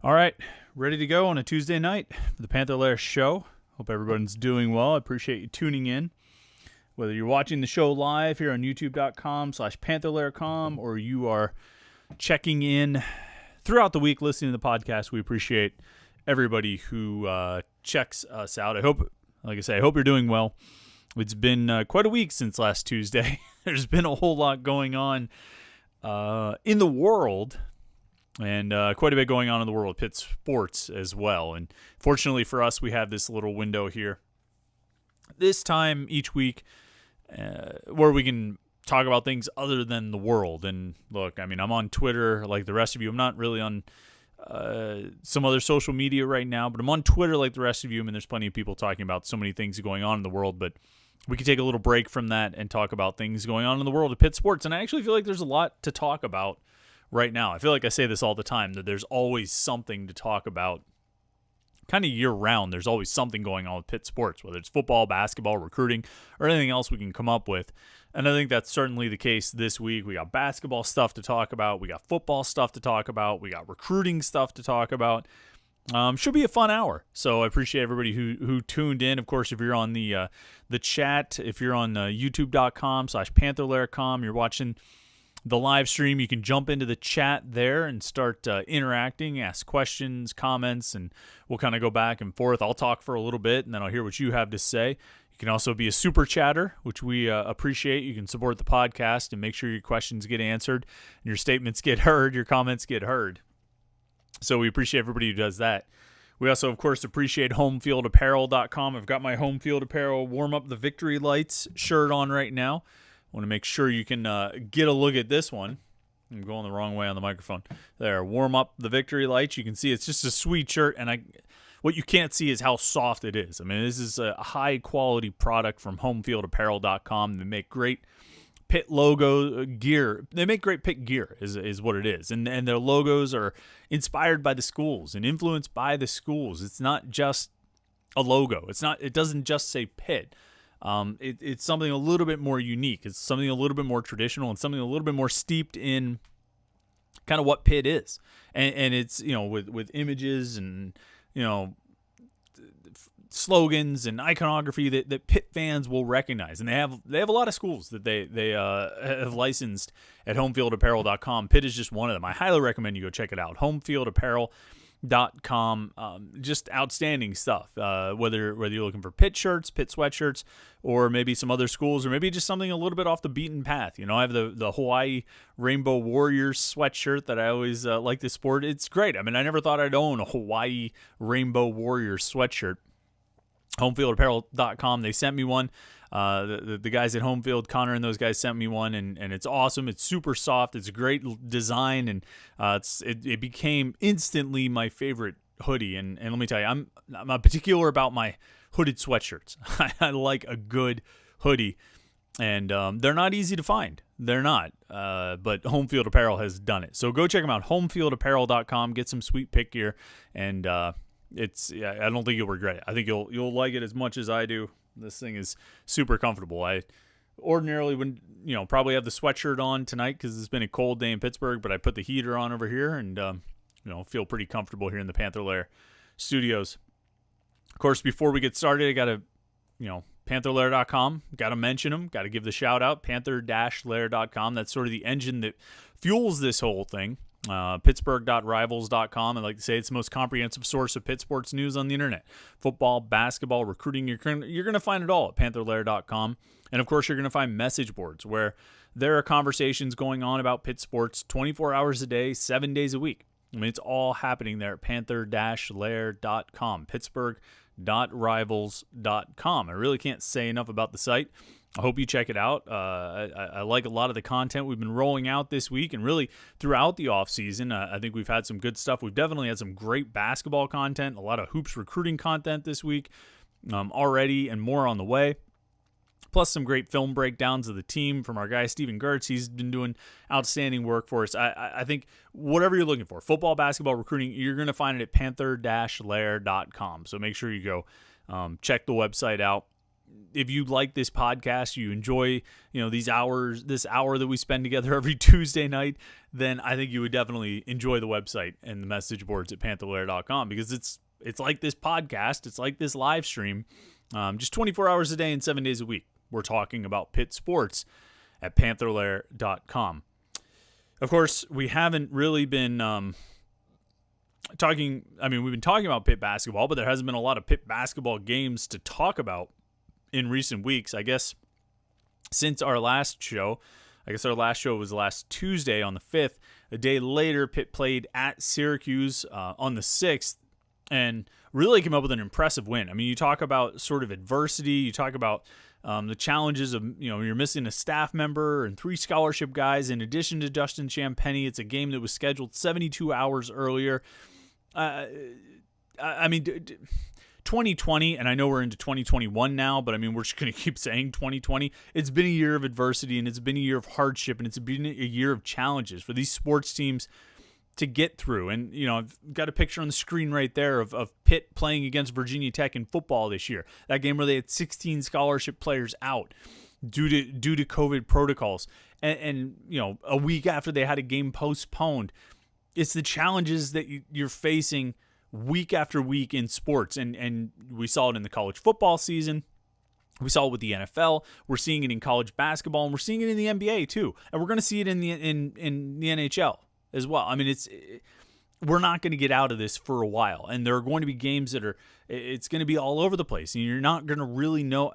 All right, ready to go on a Tuesday night for the Panther-Lair Show. Hope everyone's doing well. I appreciate you tuning in. Whether you're watching the show live here on youtube.com/Panther-Lair.com or you are checking in throughout the week listening to the podcast, we appreciate everybody who checks us out. I hope you're doing well. It's been quite a week since last Tuesday. There's been a whole lot going on in the world. And quite a bit going on in the world of Pitt sports as well. And fortunately for us, we have this little window here this time each week where we can talk about things other than the world. And look, I mean, I'm on Twitter like the rest of you. I'm not really on some other social media right now, but I'm on Twitter like the rest of you. I mean, there's plenty of people talking about so many things going on in the world, but we could take a little break from that and talk about things going on in the world of Pitt sports. And I actually feel like there's a lot to talk about right now. I feel like I say this all the time, that there's always something to talk about kind of year-round. There's always something going on with Pitt sports, whether it's football, basketball, recruiting, or anything else we can come up with. And I think that's certainly the case this week. We got basketball stuff to talk about. We got football stuff to talk about. We got recruiting stuff to talk about. Should be a fun hour. So I appreciate everybody who tuned in. Of course, if you're on the chat, if you're on youtube.com/Panther-Lair.com, you're watching the live stream, you can jump into the chat there and start interacting, ask questions, comments, and we'll kind of go back and forth. I'll talk for a little bit, and then I'll hear what you have to say. You can also be a super chatter, which we appreciate. You can support the podcast and make sure your questions get answered, and your statements get heard, your comments get heard. So we appreciate everybody who does that. We also, of course, appreciate HomeFieldApparel.com. I've got my Home Field Apparel Warm Up the Victory Lights shirt on right now. I want to make sure you can get a look at this one. I'm going the wrong way on the microphone. There, Warm Up the Victory Lights. You can see it's just a sweet shirt, and what you can't see is how soft it is. I mean, this is a high-quality product from HomeFieldApparel.com. They make great Pitt logo gear. They make great Pitt gear is what it is, and their logos are inspired by the schools and influenced by the schools. It's not just a logo. It doesn't just say Pitt. It's something a little bit more unique. It's something a little bit more traditional and something a little bit more steeped in kind of what Pitt is. And it's, with images and, slogans and iconography that Pitt fans will recognize. And they have a lot of schools that they have licensed at HomeFieldApparel.com. Pitt is just one of them. I highly recommend you go check it out. HomeFieldApparel.com. Just outstanding stuff. Whether you're looking for Pitt shirts, Pitt sweatshirts, or maybe some other schools, or maybe just something a little bit off the beaten path. I have the Hawaii Rainbow Warriors sweatshirt that I always like to sport. It's great. I mean, I never thought I'd own a Hawaii Rainbow Warriors sweatshirt. HomeFieldApparel.com. They sent me one. The guys at Homefield, Connor and those guys sent me one, and it's awesome. It's super soft. It's a great design, and it became instantly my favorite hoodie. And let me tell you, I'm particular about my hooded sweatshirts. I like a good hoodie, and they're not easy to find. They're not, but Homefield Apparel has done it. So go check them out, HomeFieldApparel.com. Get some sweet Pitt gear, and I don't think you'll regret it. I think you'll like it as much as I do. This thing is super comfortable. I ordinarily would, probably have the sweatshirt on tonight because it's been a cold day in Pittsburgh, but I put the heater on over here and, feel pretty comfortable here in the Panther-Lair studios. Of course, before we get started, I got to, Panther-Lair.com, got to mention them, got to give the shout out, Panther-Lair.com. That's sort of the engine that fuels this whole thing. Pittsburgh.rivals.com. I like to say it's the most comprehensive source of Pitt sports news on the internet. Football, basketball, recruiting, you're going to find it all at Panther-Lair.com. And of course, you're going to find message boards where there are conversations going on about Pitt sports 24 hours a day, 7 days a week. I mean, it's all happening there at Panther-Lair.com, Pittsburgh.rivals.com. I really can't say enough about the site. I hope you check it out. I like a lot of the content we've been rolling out this week and really throughout the offseason. I think we've had some good stuff. We've definitely had some great basketball content, a lot of hoops recruiting content this week already, and more on the way. Plus some great film breakdowns of the team from our guy Steven Gertz. He's been doing outstanding work for us. I think whatever you're looking for, football, basketball, recruiting, you're going to find it at Panther-Lair.com. So make sure you go check the website out. if you like this podcast, you enjoy, this hour that we spend together every Tuesday night, then I think you would definitely enjoy the website and the message boards at Panther-Lair.com, because it's like this podcast. It's like this live stream, just 24 hours a day and 7 days a week. We're talking about Pitt sports at Panther-Lair.com. Of course, we haven't really been we've been talking about Pitt basketball, but there hasn't been a lot of Pitt basketball games to talk about in recent weeks. I guess since our last show, our last show was last Tuesday on the 5th. A day later, Pitt played at Syracuse on the 6th and really came up with an impressive win. I mean, you talk about sort of adversity. You talk about the challenges of, you're missing a staff member and 3 scholarship guys in addition to Justin Champagnie. It's a game that was scheduled 72 hours earlier. 2020, and I know we're into 2021 now, but we're just going to keep saying 2020. It's been a year of adversity, and it's been a year of hardship, and it's been a year of challenges for these sports teams to get through. And, I've got a picture on the screen right there of Pitt playing against Virginia Tech in football this year. That game where they had 16 scholarship players out due to COVID protocols. And a week after they had a game postponed. It's the challenges that you're facing week after week in sports. And we saw it in the college football season. We saw it with the NFL. We're seeing it in college basketball, and we're seeing it in the NBA too. And we're going to see it in the NHL as well. We're not going to get out of this for a while, and there are going to be games that it's going to be all over the place, and you're not going to really know.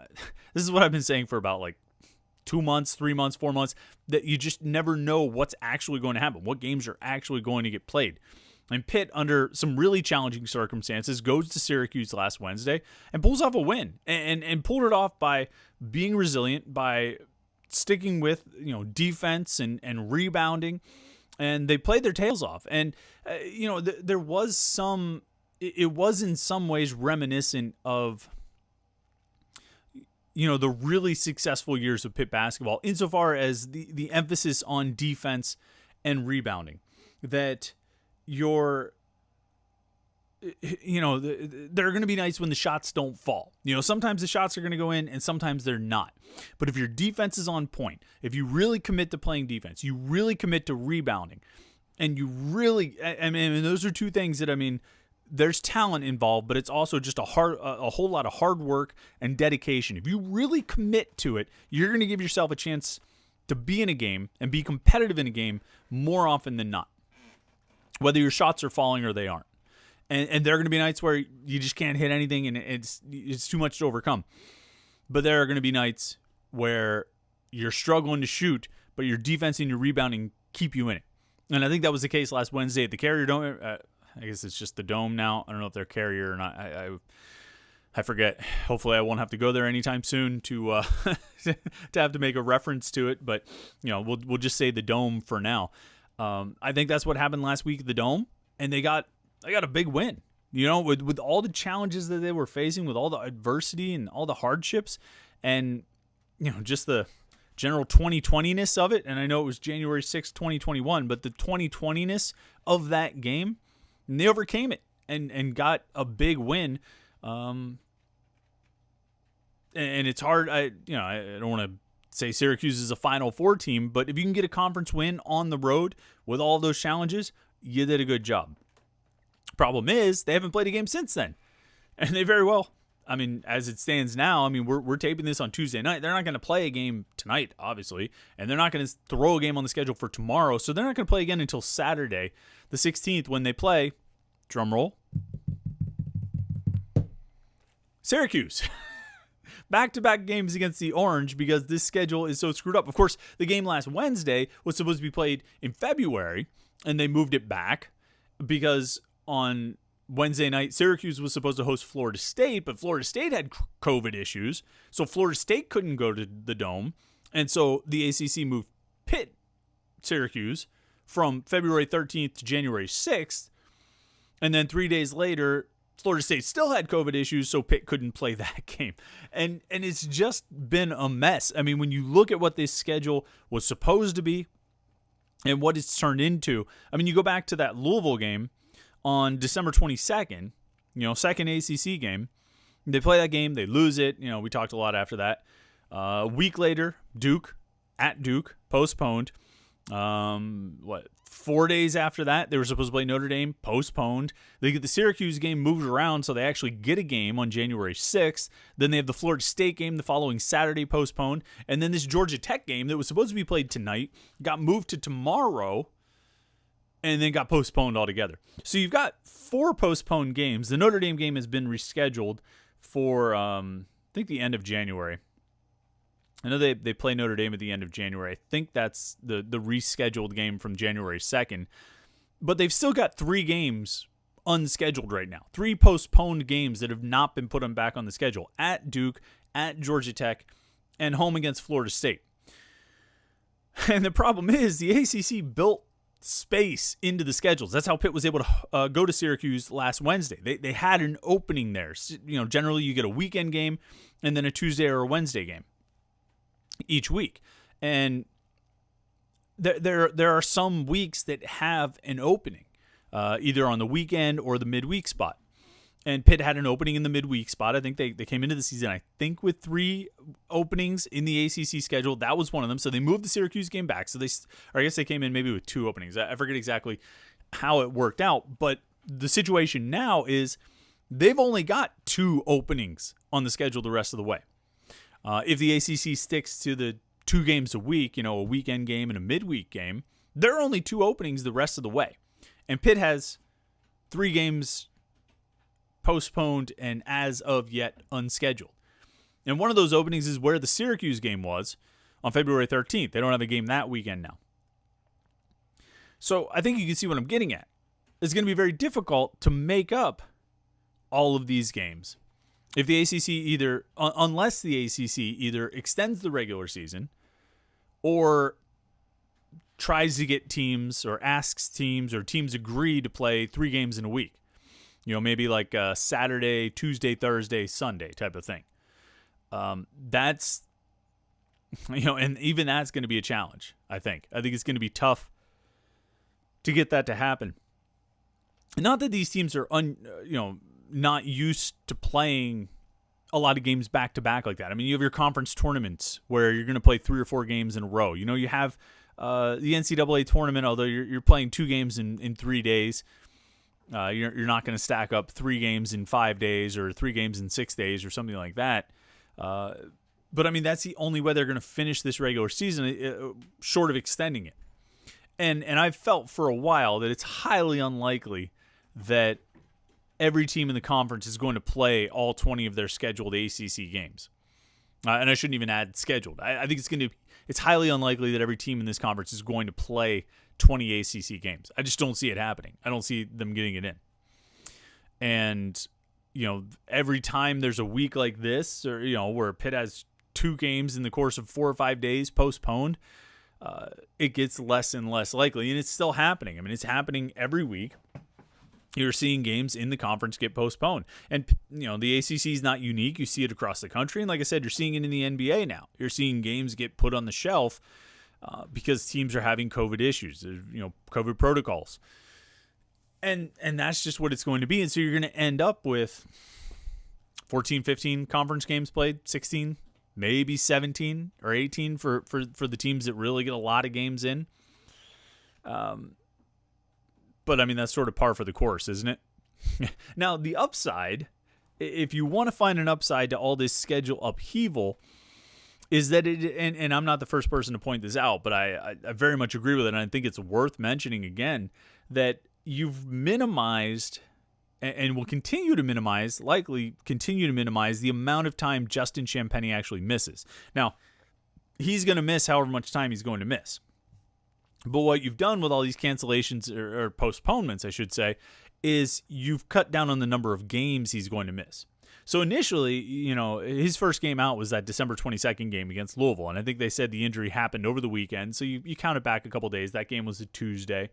This is what I've been saying for about 2 months, 3 months, 4 months, that you just never know what's actually going to happen, what games are actually going to get played. And Pitt, under some really challenging circumstances, goes to Syracuse last Wednesday and pulls off a win, and pulled it off by being resilient, by sticking with defense and rebounding. And they played their tails off. And, there was some, it was in some ways reminiscent of, the really successful years of Pitt basketball, insofar as the emphasis on defense and rebounding. That there are going to be nights when the shots don't fall. Sometimes the shots are going to go in and sometimes they're not. But if your defense is on point, if you really commit to playing defense, you really commit to rebounding, and you really, those are two things that, there's talent involved, but it's also just a whole lot of hard work and dedication. If you really commit to it, you're going to give yourself a chance to be in a game and be competitive in a game more often than not, whether your shots are falling or they aren't. And there are going to be nights where you just can't hit anything and it's too much to overcome. But there are going to be nights where you're struggling to shoot, but your defense and your rebounding keep you in it. And I think that was the case last Wednesday at the Carrier Dome. I guess it's just the Dome now. I don't know if they're Carrier or not. I forget. Hopefully I won't have to go there anytime soon to to have to make a reference to it. But we'll just say the Dome for now. I think that's what happened last week at the Dome, and they got a big win. With all the challenges that they were facing, with all the adversity and all the hardships, and just the general 2020-ness of it. And I know it was January 6th, 2021, but the 2020-ness of that game, and they overcame it and got a big win. And it's hard. I don't want to say Syracuse is a Final Four team, but if you can get a conference win on the road with all those challenges, you did a good job. Problem is, they haven't played a game since then, and they very well. As it stands now, we're taping this on Tuesday night. They're not going to play a game tonight, obviously, and they're not going to throw a game on the schedule for tomorrow. So they're not going to play again until Saturday, the 16th, when they play. Drum roll. Syracuse. Back-to-back games against the Orange, because this schedule is so screwed up. Of course, the game last Wednesday was supposed to be played in February, and they moved it back because on Wednesday night, Syracuse was supposed to host Florida State, but Florida State had COVID issues, so Florida State couldn't go to the Dome, and so the ACC moved Pitt, Syracuse, from February 13th to January 6th, and then 3 days later, Florida State still had COVID issues, so Pitt couldn't play that game. And it's just been a mess. When you look at what this schedule was supposed to be and what it's turned into, you go back to that Louisville game on December 22nd, second ACC game, They play that game, they lose it. We talked a lot after that. A week later, Duke, postponed. 4 days after that, they were supposed to play Notre Dame, postponed. They get the Syracuse game moved around, so they actually get a game on January 6th. Then they have the Florida State game the following Saturday, postponed. And then this Georgia Tech game that was supposed to be played tonight got moved to tomorrow and then got postponed altogether. So you've got 4 postponed games. The Notre Dame game has been rescheduled for, I think, the end of January. I know they play Notre Dame at the end of January. I think that's the rescheduled game from January 2nd. But they've still got 3 games unscheduled right now. 3 postponed games that have not been put back on the schedule. At Duke, at Georgia Tech, and home against Florida State. And the problem is the ACC built space into the schedules. That's how Pitt was able to go to Syracuse last Wednesday. They had an opening there. Generally you get a weekend game and then a Tuesday or a Wednesday game each week. And there are some weeks that have an opening, either on the weekend or the midweek spot. And Pitt had an opening in the midweek spot. I think they came into the season, with 3 openings in the ACC schedule. That was one of them. So they moved the Syracuse game back. So I guess they came in maybe with 2 openings. I forget exactly how it worked out. But the situation now is they've only got 2 openings on the schedule the rest of the way. If the ACC sticks to the 2 games a week, a weekend game and a midweek game, there are only 2 openings the rest of the way. And Pitt has 3 games postponed and as of yet unscheduled. And one of those openings is where the Syracuse game was on February 13th. They don't have a game that weekend now. So I think you can see what I'm getting at. It's going to be very difficult to make up all of these games if the ACC unless the ACC either extends the regular season or tries to get teams or asks teams or teams agree to play 3 games in a week. Maybe like a Saturday, Tuesday, Thursday, Sunday type of thing. That's, and even that's going to be a challenge, I think. I think it's going to be tough to get that to happen. Not that these teams are not used to playing a lot of games back to back like that. I mean, you have your conference tournaments where you're going to play 3 or 4 games in a row. You have the NCAA tournament, although you're playing 2 games in 3 days. You're not going to stack up 3 games in 5 days or 3 games in 6 days or something like that. But I mean, that's the only way they're going to finish this regular season, short of extending it. And I've felt for a while that it's highly unlikely that every team in the conference is going to play all 20 of their scheduled ACC games. And I shouldn't even add scheduled. I think it's highly unlikely that every team in this conference is going to play 20 ACC games. I just don't see it happening. I don't see them getting it in. And, every time there's a week like this, or, where Pitt has 2 games in the course of 4 or 5 days postponed, it gets less and less likely. And it's still happening. I mean, it's happening every week. You're seeing games in the conference get postponed. And, the ACC is not unique. You see it across the country. And like I said, you're seeing it in the NBA now. You're seeing games get put on the shelf because teams are having COVID issues, COVID protocols. And that's just what it's going to be. And so you're going to end up with 14, 15 conference games played, 16, maybe 17 or 18 for the teams that really get a lot of games in. But, I mean, that's sort of par for the course, isn't it? Now, the upside, if you want to find an upside to all this schedule upheaval, is that and I'm not the first person to point this out, but I very much agree with it, and I think it's worth mentioning again, that you've minimized and will continue to minimize, likely continue to minimize, the amount of time Justin Champagnie actually misses. Now, he's going to miss however much time he's going to miss. But what you've done with all these cancellations or postponements, I should say, is you've cut down on the number of games he's going to miss. So initially, his first game out was that December 22nd game against Louisville. And I think they said the injury happened over the weekend. So you count it back a couple days. That game was a Tuesday.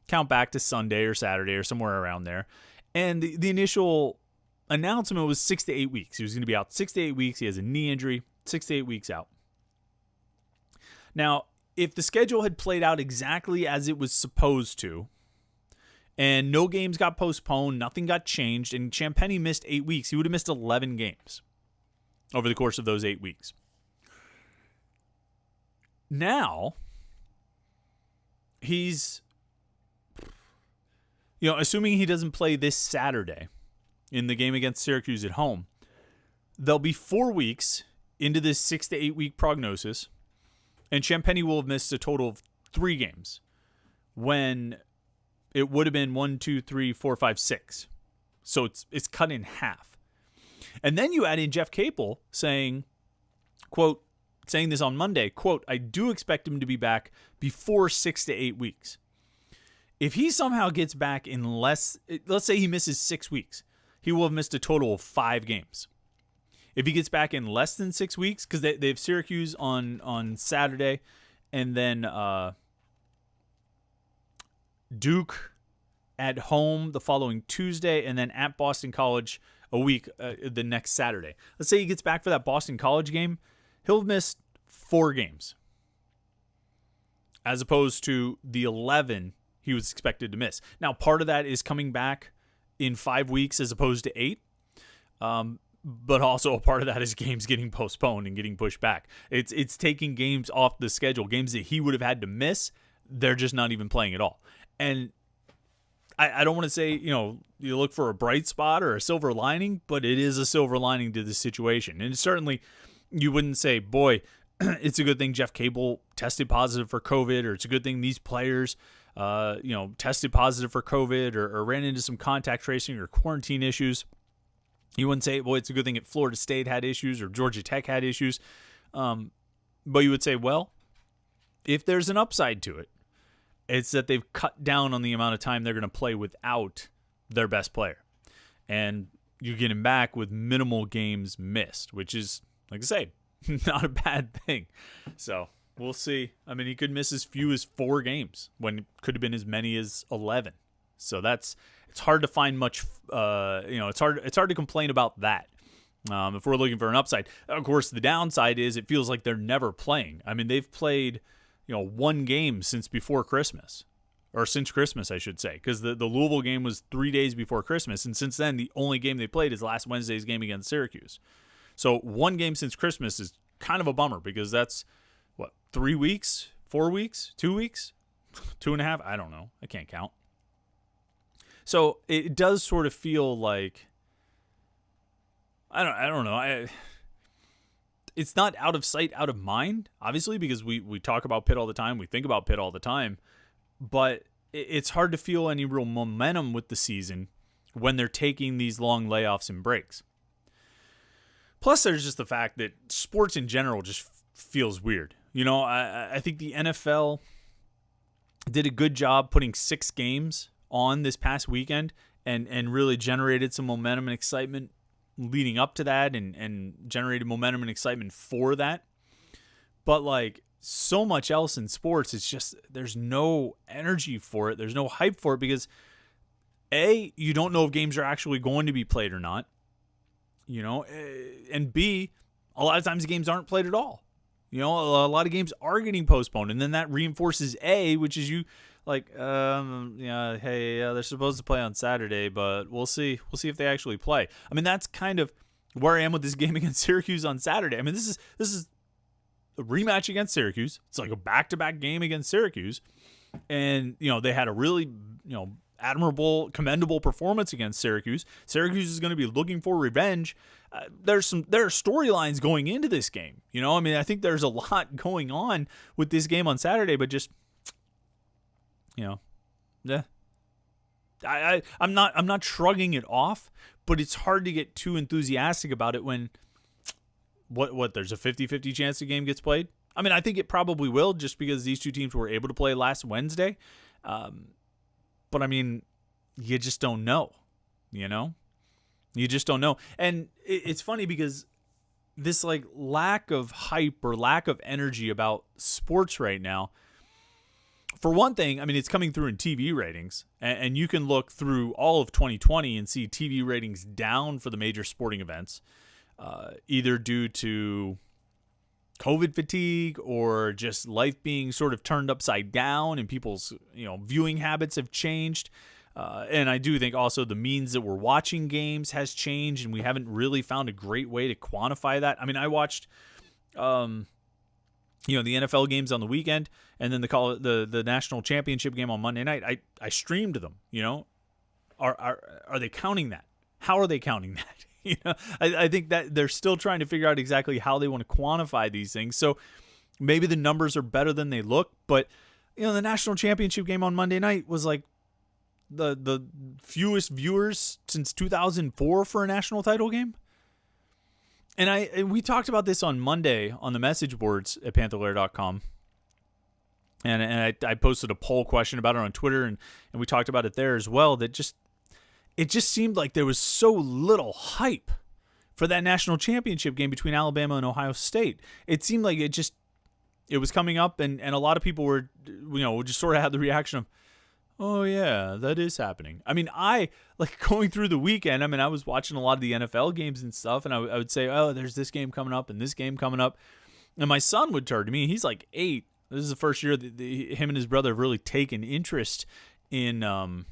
Count back to Sunday or Saturday or somewhere around there. And the initial announcement was 6 to 8 weeks. He was going to be out 6 to 8 weeks. He has a knee injury, 6 to 8 weeks out. Now, if the schedule had played out exactly as it was supposed to, And no games got postponed. Nothing got changed. And Champagnie missed 8 weeks. He would have missed 11 games over the course of those 8 weeks. Now, he's, assuming he doesn't play this Saturday in the game against Syracuse at home, they'll be 4 weeks into this 6 to 8 week prognosis, and Champagnie will have missed a total of 3 games when it would have been 1, 2, 3, 4, 5, 6. So it's cut in half. And then you add in Jeff Capel saying, quote, saying this on Monday, quote, I do expect him to be back before 6 to 8 weeks. If he somehow gets back in let's say he misses 6 weeks, he will have missed a total of 5 games. If he gets back in less than 6 weeks, because they have Syracuse on Saturday, and then Duke at home the following Tuesday, and then at Boston College a week the next Saturday. Let's say he gets back for that Boston College game, he'll have missed 4 games, as opposed to the 11 he was expected to miss. Now, part of that is coming back in 5 weeks as opposed to 8. But also a part of that is games getting postponed and getting pushed back. It's taking games off the schedule, games that he would have had to miss. They're just not even playing at all. And I don't want to say, you look for a bright spot or a silver lining, but it is a silver lining to the situation. And certainly you wouldn't say, boy, it's a good thing Jeff Capel tested positive for COVID, or it's a good thing these players, tested positive for COVID or ran into some contact tracing or quarantine issues. You wouldn't say, well, it's a good thing that Florida State had issues or Georgia Tech had issues. But you would say, well, if there's an upside to it, it's that they've cut down on the amount of time they're going to play without their best player. And you get him back with minimal games missed, which is, like I say, not a bad thing. So we'll see. I mean, he could miss as few as 4 games when it could have been as many as 11. So it's hard to find much, it's hard to complain about that. If we're looking for an upside. Of course, the downside is it feels like they're never playing. I mean, they've played, 1 game since before Christmas, or since Christmas, I should say, because the Louisville game was 3 days before Christmas. And since then, the only game they played is last Wednesday's game against Syracuse. So 1 game since Christmas is kind of a bummer, because that's 3 weeks, 4 weeks, 2 weeks, 2.5. I don't know. I can't count. So it does sort of feel like, I don't know. It's not out of sight, out of mind, obviously, because we talk about Pitt all the time. We think about Pitt all the time. But it's hard to feel any real momentum with the season when they're taking these long layoffs and breaks. Plus, there's just the fact that sports in general just feels weird. I think the NFL did a good job putting 6 games on this past weekend and really generated some momentum and excitement leading up to that and generated momentum and excitement for that. But so much else in sports, it's just there's no energy for it. There's no hype for it because A, you don't know if games are actually going to be played or not. And B, a lot of times the games aren't played at all. A lot of games are getting postponed, and then that reinforces A, which is you they're supposed to play on Saturday, but we'll see. We'll see if they actually play. I mean, that's kind of where I am with this game against Syracuse on Saturday. I mean, this is a rematch against Syracuse. It's like a back-to-back game against Syracuse, and they had a really admirable, commendable performance against Syracuse. Syracuse is going to be looking for revenge. There are storylines going into this game. I mean, I think there's a lot going on with this game on Saturday, but just yeah. I'm not shrugging it off, but it's hard to get too enthusiastic about it when there's a 50-50 chance the game gets played. I mean, I think it probably will, just because these two teams were able to play last Wednesday. But I mean, you just don't know, You just don't know. And it's funny because this lack of hype or lack of energy about sports right now, for one thing, I mean, it's coming through in TV ratings, and you can look through all of 2020 and see TV ratings down for the major sporting events, either due to COVID fatigue or just life being sort of turned upside down and people's, viewing habits have changed. And I do think also the means that we're watching games has changed, and we haven't really found a great way to quantify that. I mean, I watched, the NFL games on the weekend, and then the national championship game on Monday night. I streamed them. Are they counting that? How are they counting that? I think that they're still trying to figure out exactly how they want to quantify these things. So maybe the numbers are better than they look, but the national championship game on Monday night was like the fewest viewers since 2004 for a national title game. And we talked about this on Monday on the message boards at Panther-Lair.com. And I posted a poll question about it on Twitter, and we talked about it there as well, that it just seemed like there was so little hype for that national championship game between Alabama and Ohio State. It seemed like it was coming up, and a lot of people were, just sort of had the reaction of, oh, yeah, that is happening. I mean, going through the weekend, I was watching a lot of the NFL games and stuff, and I would say, oh, there's this game coming up and this game coming up. And my son would turn to me. He's like 8. This is the first year that him and his brother have really taken interest in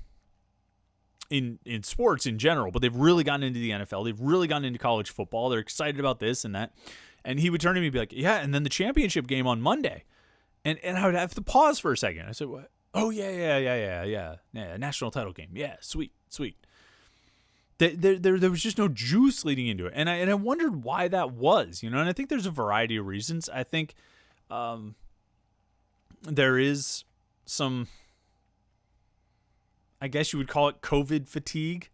sports in general, but they've really gotten into the NFL. They've really gotten into college football. They're excited about this and that. And he would turn to me and be like, yeah, and then the championship game on Monday. And I would have to pause for a second. I said, what? Oh, yeah, national title game. Yeah, sweet. There was just no juice leading into it. And I wondered why that was, and I think there's a variety of reasons. I think there is some, I guess you would call it COVID fatigue,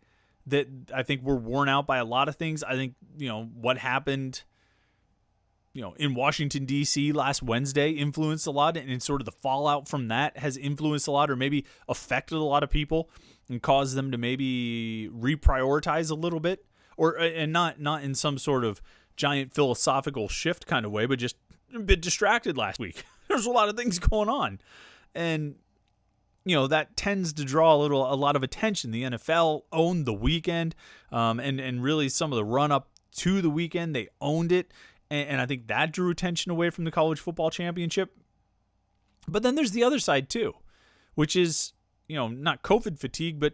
that I think we're worn out by a lot of things. I think, what happened in Washington, D.C. last Wednesday influenced a lot, and sort of the fallout from that has influenced a lot, or maybe affected a lot of people and caused them to maybe reprioritize a little bit, and not in some sort of giant philosophical shift kind of way, but just a bit distracted last week. There's a lot of things going on, and that tends to draw a lot of attention. The NFL owned the weekend, and really some of the run up to the weekend, they owned it. And I think that drew attention away from the college football championship. But then there's the other side too, which is, not COVID fatigue, but,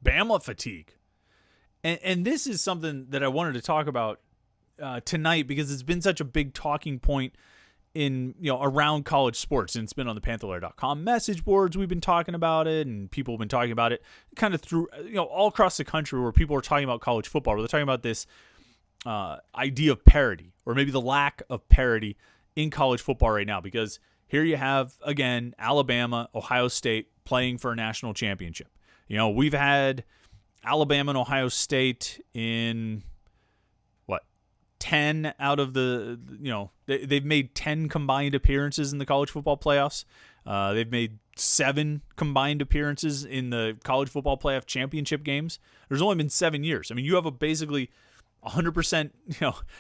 Bama fatigue. And this is something that I wanted to talk about tonight, because it's been such a big talking point in, around college sports. And it's been on the Panther-Lair.com message boards. We've been talking about it, and people have been talking about it kind of through, all across the country, where people are talking about college football, where they're talking about this idea of parity, or maybe the lack of parity in college football right now, because here you have, again, Alabama, Ohio State playing for a national championship. We've had Alabama and Ohio State in 10 out of the, they've made 10 combined appearances in the college football playoffs. They've made 7 combined appearances in the college football playoff championship games. There's only been 7 years. You have basically 100%,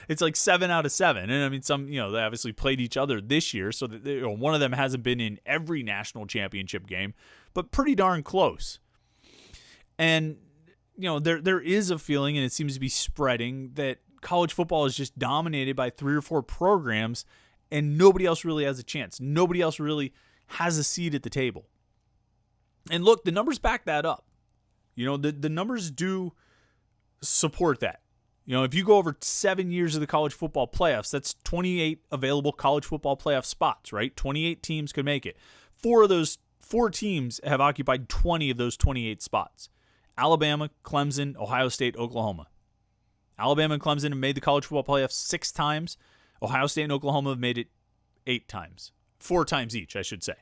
it's like 7 out of 7. And some, they obviously played each other this year, so that one of them hasn't been in every national championship game, but pretty darn close. And, there is a feeling, and it seems to be spreading, that college football is just dominated by 3 or 4 programs, and nobody else really has a chance. Nobody else really has a seat at the table. And look, the numbers back that up. The numbers do support that. If you go over 7 years of the college football playoffs, that's 28 available college football playoff spots, right? 28 teams could make it. 4 teams have occupied 20 of those 28 spots. Alabama, Clemson, Ohio State, Oklahoma. Alabama and Clemson have made the college football playoffs 6 times. Ohio State and Oklahoma have made it 8 times. 4 times each, I should say.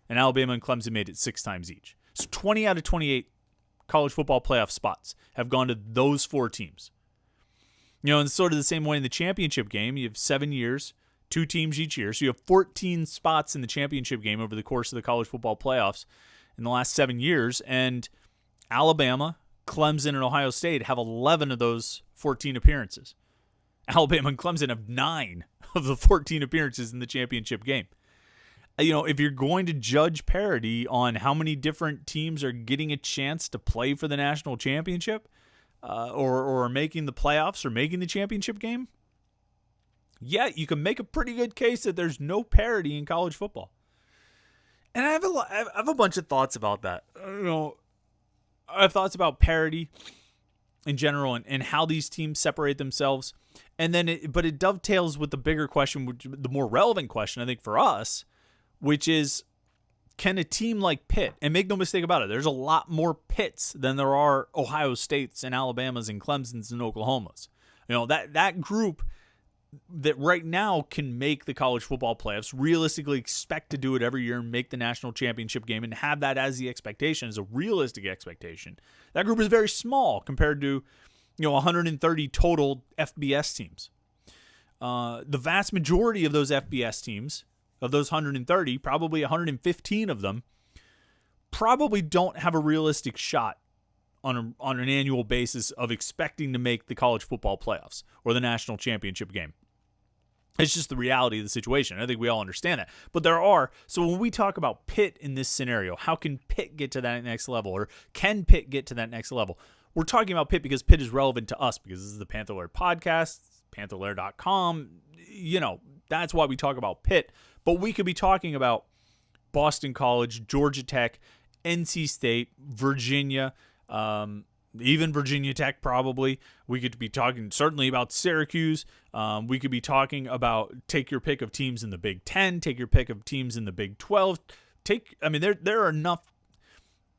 And Alabama and Clemson made it 6 times each. So 20 out of 28 college football playoff spots have gone to those 4 teams. And sort of the same way in the championship game, you have 7 years, 2 teams each year. So you have 14 spots in the championship game over the course of the college football playoffs in the last 7 years. And Alabama, Clemson, and Ohio State have 11 of those 14 appearances. Alabama and Clemson have 9 of the 14 appearances in the championship game. If you're going to judge parity on how many different teams are getting a chance to play for the national championship, or making the playoffs or making the championship game, yeah, you can make a pretty good case that there's no parity in college football. And I have a bunch of thoughts about that. I have thoughts about parity in general and how these teams separate themselves. And then, but it dovetails with the bigger question, which the more relevant question, I think, for us, which is, can a team like Pitt, and make no mistake about it, there's a lot more Pitts than there are Ohio States and Alabamas and Clemsons and Oklahomas. That group that right now can make the college football playoffs, realistically expect to do it every year and make the national championship game and have that as the expectation, as a realistic expectation. That group is very small compared to 130 total FBS teams. The vast majority of those FBS teams, of those 130, probably 115 of them, probably don't have a realistic shot on an annual basis of expecting to make the college football playoffs or the national championship game. It's just the reality of the situation. I think we all understand that. But there are, so when we talk about Pitt in this scenario, how can Pitt get to that next level, or can Pitt get to that next level? We're talking about Pitt because Pitt is relevant to us, because this is the Panther-Lair podcast, Panther-Lair.com. That's why we talk about Pitt. But we could be talking about Boston College, Georgia Tech, NC State, Virginia, even Virginia Tech probably. We could be talking certainly about Syracuse. We could be talking about, take your pick of teams in the Big Ten, take your pick of teams in the Big 12. There are enough.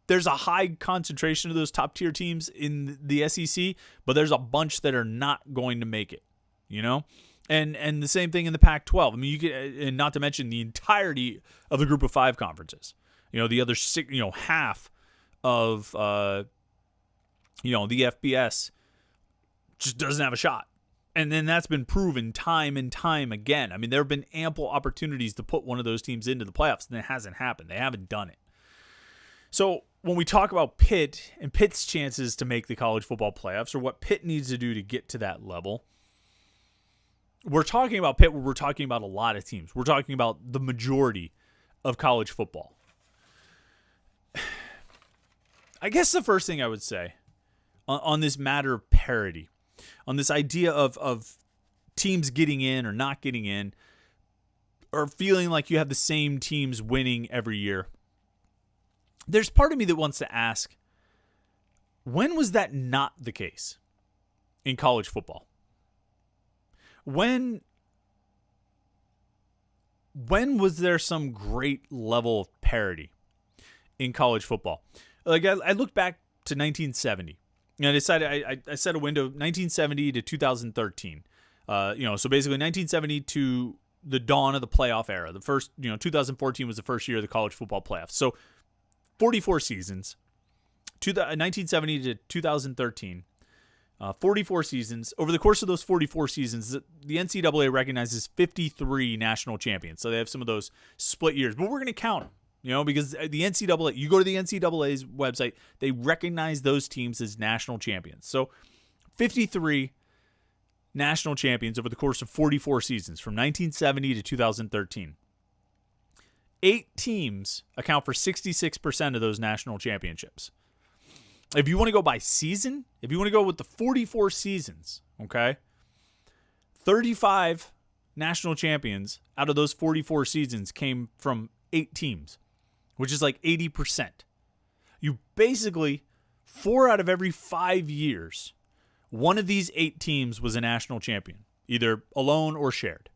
There's a high concentration of those top tier teams in the SEC, but there's a bunch that are not going to make it, And the same thing in the Pac-12. You could, and not to mention the entirety of the Group of Five conferences. The other six, half of the FBS just doesn't have a shot. And then that's been proven time and time again. There have been ample opportunities to put one of those teams into the playoffs, and it hasn't happened. They haven't done it. So when we talk about Pitt and Pitt's chances to make the college football playoffs, or what Pitt needs to do to get to that level, we're talking about Pitt where we're talking about a lot of teams. We're talking about the majority of college football. I guess the first thing I would say on this matter of parity, on this idea of teams getting in or not getting in, or feeling like you have the same teams winning every year, there's part of me that wants to ask, when was that not the case in college football? When was there some great level of parity in college football? Like I look back to 1970, and I decided I set a window 1970 to 2013. So basically 1970 to the dawn of the playoff era. The first, 2014 was the first year of the college football playoffs. So 44 seasons, 1970 to 2013. 44 seasons. Over the course of those 44 seasons, the NCAA recognizes 53 national champions. So they have some of those split years. But we're going to count them, because the NCAA, you go to the NCAA's website, they recognize those teams as national champions. So 53 national champions over the course of 44 seasons from 1970 to 2013. 8 teams account for 66% of those national championships. If you want to go by season, if you want to go with the 44 seasons, okay, 35 national champions out of those 44 seasons came from 8 teams, which is like 80%. You basically, 4 out of every 5 years, one of these 8 teams was a national champion, either alone or shared.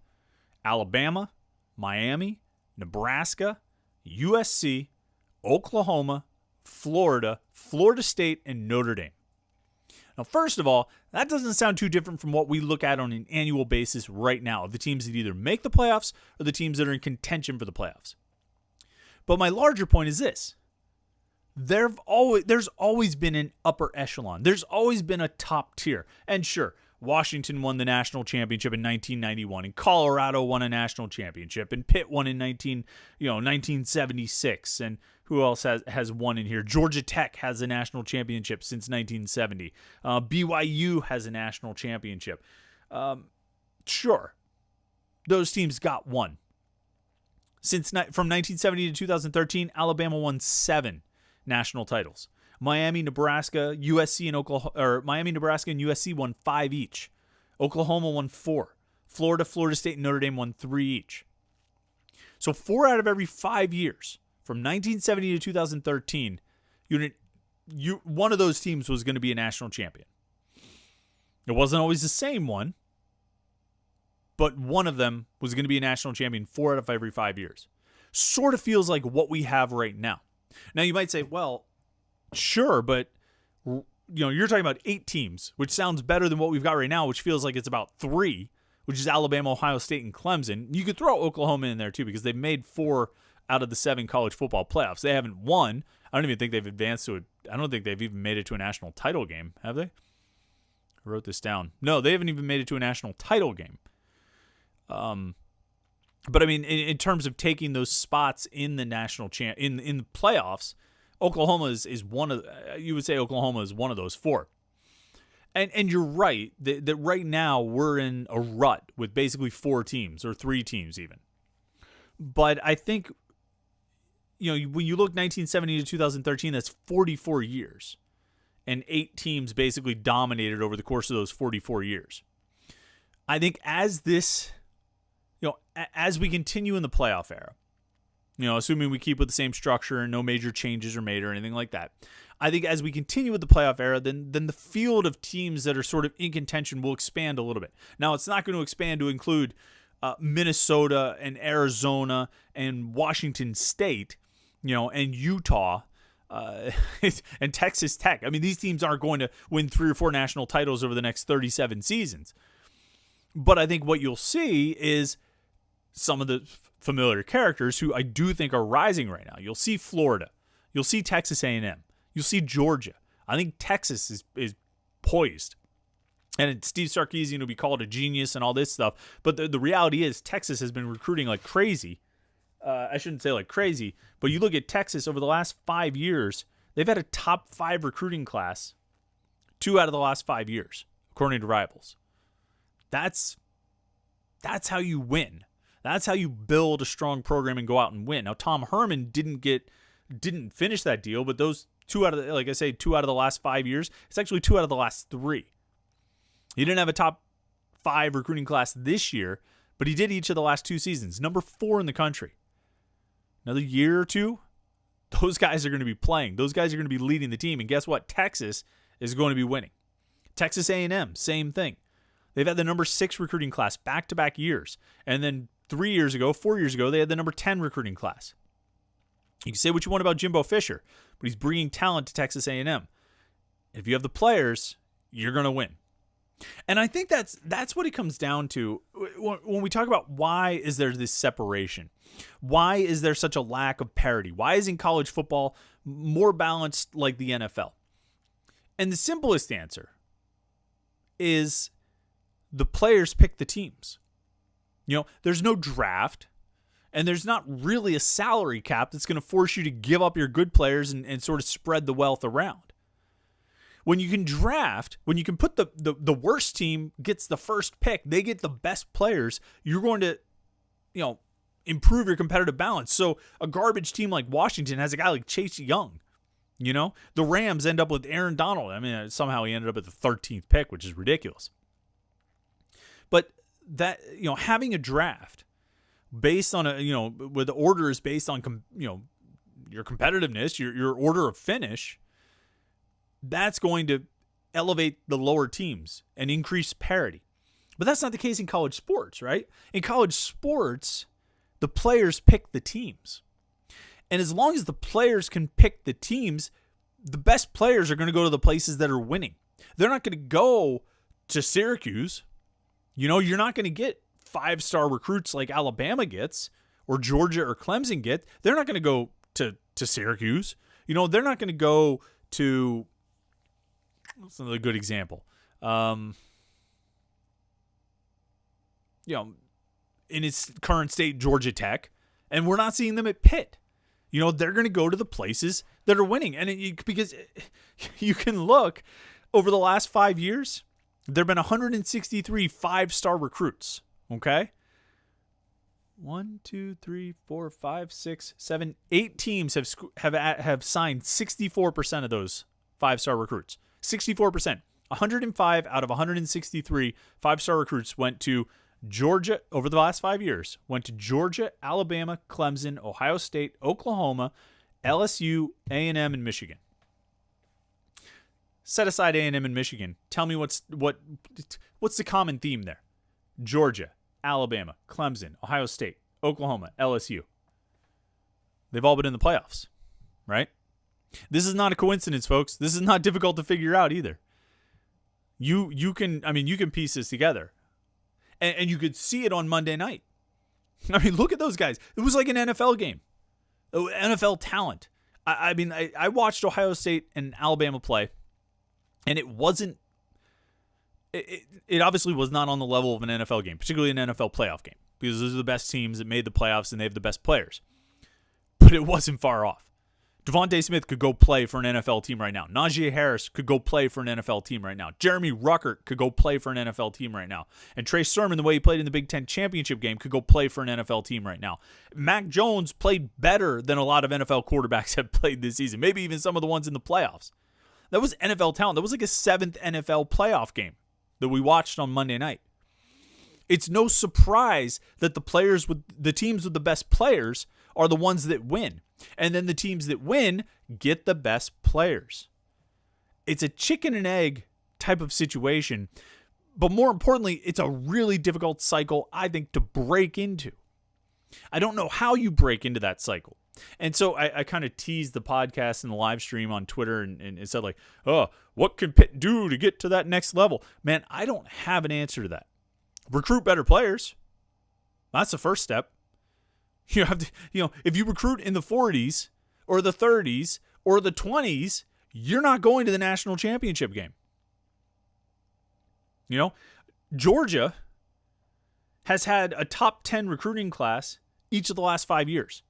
Alabama, Miami, Nebraska, USC, Oklahoma, Florida, Florida State, and Notre Dame. Now, first of all, that doesn't sound too different from what we look at on an annual basis right now, of the teams that either make the playoffs or the teams that are in contention for the playoffs. But my larger point is this. There's always been an upper echelon. There's always been a top tier. And sure, Washington won the national championship in 1991, and Colorado won a national championship, and Pitt won in 1976, and who else has won in here? Georgia Tech has a national championship since 1970. BYU has a national championship. Sure, those teams got one. From 1970 to 2013, Alabama won 7 national titles. Miami, Nebraska, USC, and USC won 5 each. Oklahoma won 4. Florida, Florida State, and Notre Dame won 3 each. So 4 out of every 5 years, from 1970 to 2013, one of those teams was going to be a national champion. It wasn't always the same one, but one of them was going to be a national champion 4 out of every 5 years. Sort of feels like what we have right now. Now, you might say, well, sure, but you're talking about 8 teams, which sounds better than what we've got right now, which feels like it's about 3, which is Alabama, Ohio State, and Clemson. You could throw Oklahoma in there too, because they've made 4 out of the 7 college football playoffs. They haven't won. I don't even think they've advanced to it. I don't think they've even made it to a national title game, have they? I wrote this down. No, they haven't even made it to a national title game. But I mean, in terms of taking those spots in the national in the playoffs, Oklahoma is one of. You would say Oklahoma is one of those 4. And you're right that right now we're in a rut with basically 4 teams or 3 teams even. But I think, when you look 1970 to 2013, that's 44 years. And 8 teams basically dominated over the course of those 44 years. I think as we continue in the playoff era, assuming we keep with the same structure and no major changes are made or anything like that, I think as we continue with the playoff era, then the field of teams that are sort of in contention will expand a little bit. Now, it's not going to expand to include Minnesota and Arizona and Washington State, and Utah, and Texas Tech. I mean, these teams aren't going to win 3 or 4 national titles over the next 37 seasons. But I think what you'll see is some of the familiar characters who I do think are rising right now. You'll see Florida. You'll see Texas A&M. You'll see Georgia. I think Texas is poised. And Steve Sarkisian will be called a genius and all this stuff. But the reality is Texas has been recruiting like crazy. I shouldn't say like crazy, but you look at Texas over the last 5 years, they've had a top 5 recruiting class 2 out of the last 5 years, according to Rivals. That's how you win. That's how you build a strong program and go out and win. Now, Tom Herman didn't finish that deal, but those 2 out of the, like I say, 2 out of the last 5 years, it's actually 2 out of the last 3. He didn't have a top 5 recruiting class this year, but he did each of the last 2 seasons. Number 4 in the country. Another year or 2, those guys are going to be playing. Those guys are going to be leading the team. And guess what? Texas is going to be winning. Texas A&M, same thing. They've had the number 6 recruiting class back-to-back years. And then 4 years ago, they had the number 10 recruiting class. You can say what you want about Jimbo Fisher, but he's bringing talent to Texas A&M. If you have the players, you're going to win. And I think that's what it comes down to when we talk about why is there this separation? Why is there such a lack of parity? Why isn't college football more balanced like the NFL? And the simplest answer is the players pick the teams. There's no draft, and there's not really a salary cap that's going to force you to give up your good players and sort of spread the wealth around. When you can draft, when you can put the worst team gets the first pick, they get the best players, you're going to, improve your competitive balance. So a garbage team like Washington has a guy like Chase Young. The Rams end up with Aaron Donald. I mean, somehow he ended up at the 13th pick, which is ridiculous. But that, having a draft based on where the order is based on, your competitiveness, your order of finish, that's going to elevate the lower teams and increase parity. But that's not the case in college sports, right? In college sports, the players pick the teams. And as long as the players can pick the teams, the best players are going to go to the places that are winning. They're not going to go to Syracuse. You're not going to get 5-star recruits like Alabama gets or Georgia or Clemson get. They're not going to go to Syracuse. They're not going to go to, what's another good example? In its current state, Georgia Tech, and we're not seeing them at Pitt. They're going to go to the places that are winning. And because you can look over the last 5 years, there have been 163 5-star recruits. Okay. 1, 2, 3, 4, 5, 6, 7, 8 teams have signed 64% of those 5-star recruits. 64%. 105 out of 163 5-star recruits went to Georgia, over the last 5 years, went to Georgia, Alabama, Clemson, Ohio State, Oklahoma, LSU, A&M, and Michigan. Set aside A&M and Michigan. Tell me what's the common theme there? Georgia, Alabama, Clemson, Ohio State, Oklahoma, LSU. They've all been in the playoffs, right? This is not a coincidence, folks. This is not difficult to figure out either. You can piece this together. And you could see it on Monday night. I mean, look at those guys. It was like an NFL game. NFL talent. I watched Ohio State and Alabama play, and it wasn't. It obviously was not on the level of an NFL game, particularly an NFL playoff game, because those are the best teams that made the playoffs and they have the best players. But it wasn't far off. Devontae Smith could go play for an NFL team right now. Najee Harris could go play for an NFL team right now. Jeremy Ruckert could go play for an NFL team right now. And Trey Sermon, the way he played in the Big Ten championship game, could go play for an NFL team right now. Mac Jones played better than a lot of NFL quarterbacks have played this season, maybe even some of the ones in the playoffs. That was NFL talent. That was like a 7th NFL playoff game that we watched on Monday night. It's no surprise that the teams with the best players are the ones that win. And then the teams that win get the best players. It's a chicken and egg type of situation. But more importantly, it's a really difficult cycle, I think, to break into. I don't know how you break into that cycle. And so I kind of teased the podcast and the live stream on Twitter and said, like, oh, what can Pitt do to get to that next level? Man, I don't have an answer to that. Recruit better players. That's the first step. You have to, if you recruit in the 40s or the 30s or the 20s, you're not going to the national championship game. Georgia has had a top 10 recruiting class each of the last 5 years.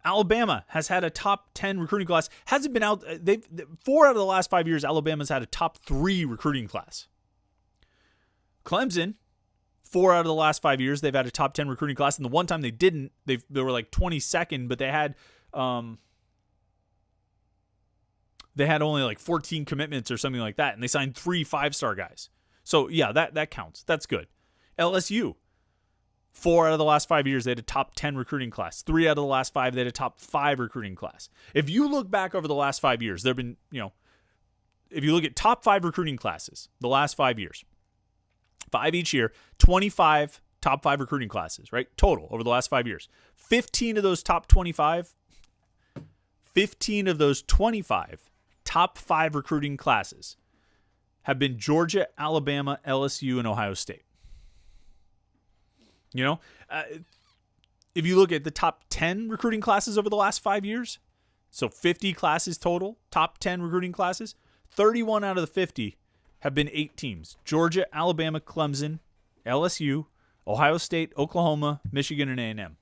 Alabama has had a top 10 recruiting class. Hasn't been out. 4 out of the last 5 years, Alabama's had a top 3 recruiting class. Clemson, 4 out of the last 5 years, they've had a top 10 recruiting class. And the one time they didn't, they were like 22nd, but they had only like 14 commitments or something like that. And they signed 3 5-star guys. So yeah, that counts. That's good. LSU, 4 out of the last 5 years, they had a top 10 recruiting class. 3 out of the last 5, they had a top 5 recruiting class. If you look back over the last 5 years, there have been, if you look at top 5 recruiting classes, the last 5 years, 5 each year, 25 top 5 recruiting classes, right? Total over the last 5 years. 15 of those top 25 top 5 recruiting classes have been Georgia, Alabama, LSU, and Ohio State. If you look at the top 10 recruiting classes over the last 5 years, so 50 classes total, top 10 recruiting classes, 31 out of the 50 have been 8 teams. Georgia, Alabama, Clemson, LSU, Ohio State, Oklahoma, Michigan, and A&M.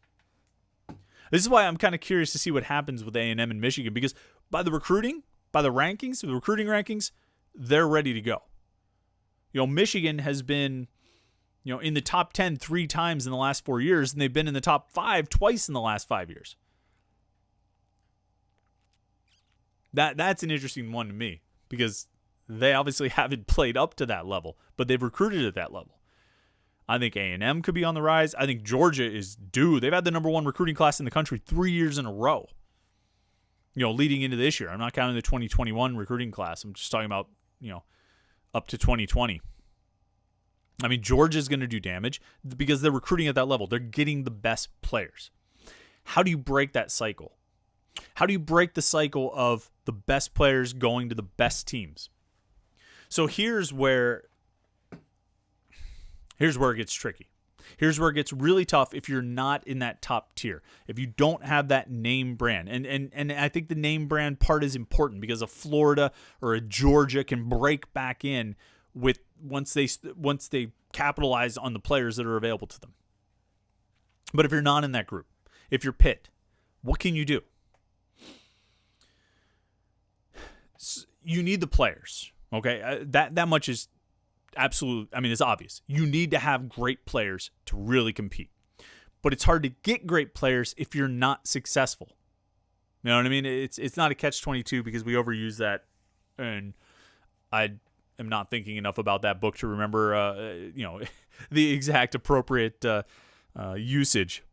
This is why I'm kind of curious to see what happens with A&M and Michigan, because by the recruiting, by the rankings, the recruiting rankings, they're ready to go. Michigan has been, in the top 10 3 times in the last 4 years, and they've been in the top 5 twice in the last 5 years. That's an interesting one to me, because they obviously haven't played up to that level, but they've recruited at that level. I think A&M could be on the rise. I think Georgia is due. They've had the number 1 recruiting class in the country 3 years in a row, leading into this year. I'm not counting the 2021 recruiting class. I'm just talking about, up to 2020. I mean, Georgia's going to do damage because they're recruiting at that level. They're getting the best players. How do you break that cycle? How do you break the cycle of the best players going to the best teams? So here's where it gets tricky. Here's where it gets really tough if you're not in that top tier, if you don't have that name brand. And I think the name brand part is important because a Florida or a Georgia can break back in with once they capitalize on the players that are available to them. But if you're not in that group, if you're Pitt, what can you do? You need the players, okay? That much is absolute. I mean, it's obvious. You need to have great players to really compete. But it's hard to get great players if you're not successful. You know what I mean? It's not a catch-22 because we overuse that, and am not thinking enough about that book to remember, the exact appropriate usage.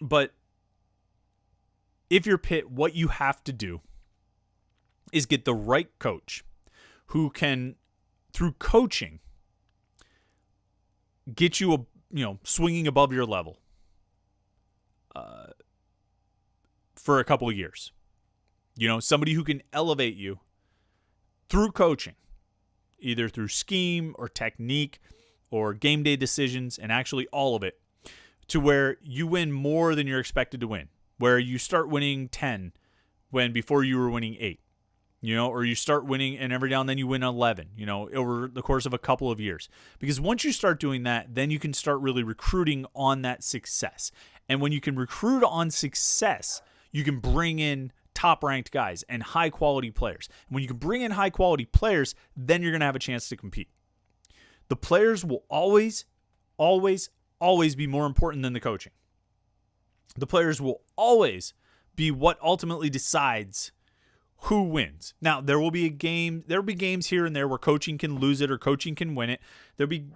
But if you're Pitt, what you have to do is get the right coach who can, through coaching, get you swinging above your level for a couple of years. Somebody who can elevate you through coaching, either through scheme or technique or game day decisions, and actually all of it, to where you win more than you're expected to win, where you start winning 10 when before you were winning 8, or you start winning and every now and then you win 11, over the course of a couple of years. Because once you start doing that, then you can start really recruiting on that success. And when you can recruit on success, you can bring in top-ranked guys and high-quality players. And when you can bring in high-quality players, then you're going to have a chance to compete. The players will always, always, always be more important than the coaching. The players will always be what ultimately decides who wins. Now, there will be games here and there where coaching can lose it or coaching can win it. There'll be,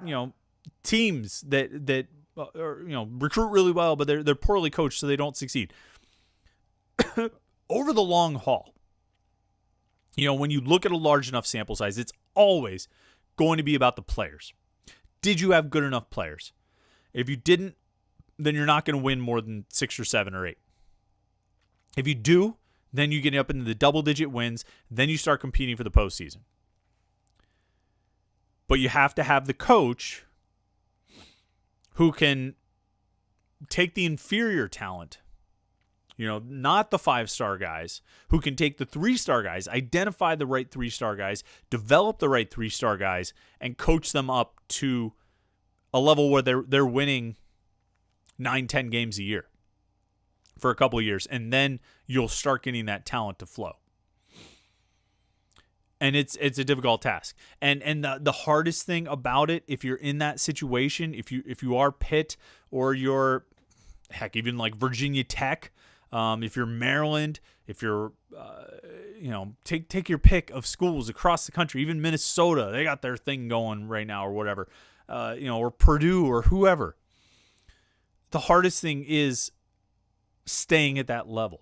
teams that recruit really well, but they're poorly coached, so they don't succeed. Over the long haul, when you look at a large enough sample size, it's always going to be about the players. Did you have good enough players? If you didn't, then you're not going to win more than 6 or 7 or 8. If you do, then you get up into the double-digit wins. Then you start competing for the postseason. But you have to have the coach who can take the inferior talent, not the 5-star guys, who can take the 3-star guys, identify the right 3-star guys, develop the right 3-star guys, and coach them up to a level where they're winning 9-10 games a year for a couple of years, and then you'll start getting that talent to flow. And it's a difficult task. And the hardest thing about it, if you're in that situation, if you are Pitt or you're even like Virginia Tech, if you're Maryland, if you're take your pick of schools across the country, even Minnesota, they got their thing going right now or whatever, or Purdue or whoever. The hardest thing is staying at that level.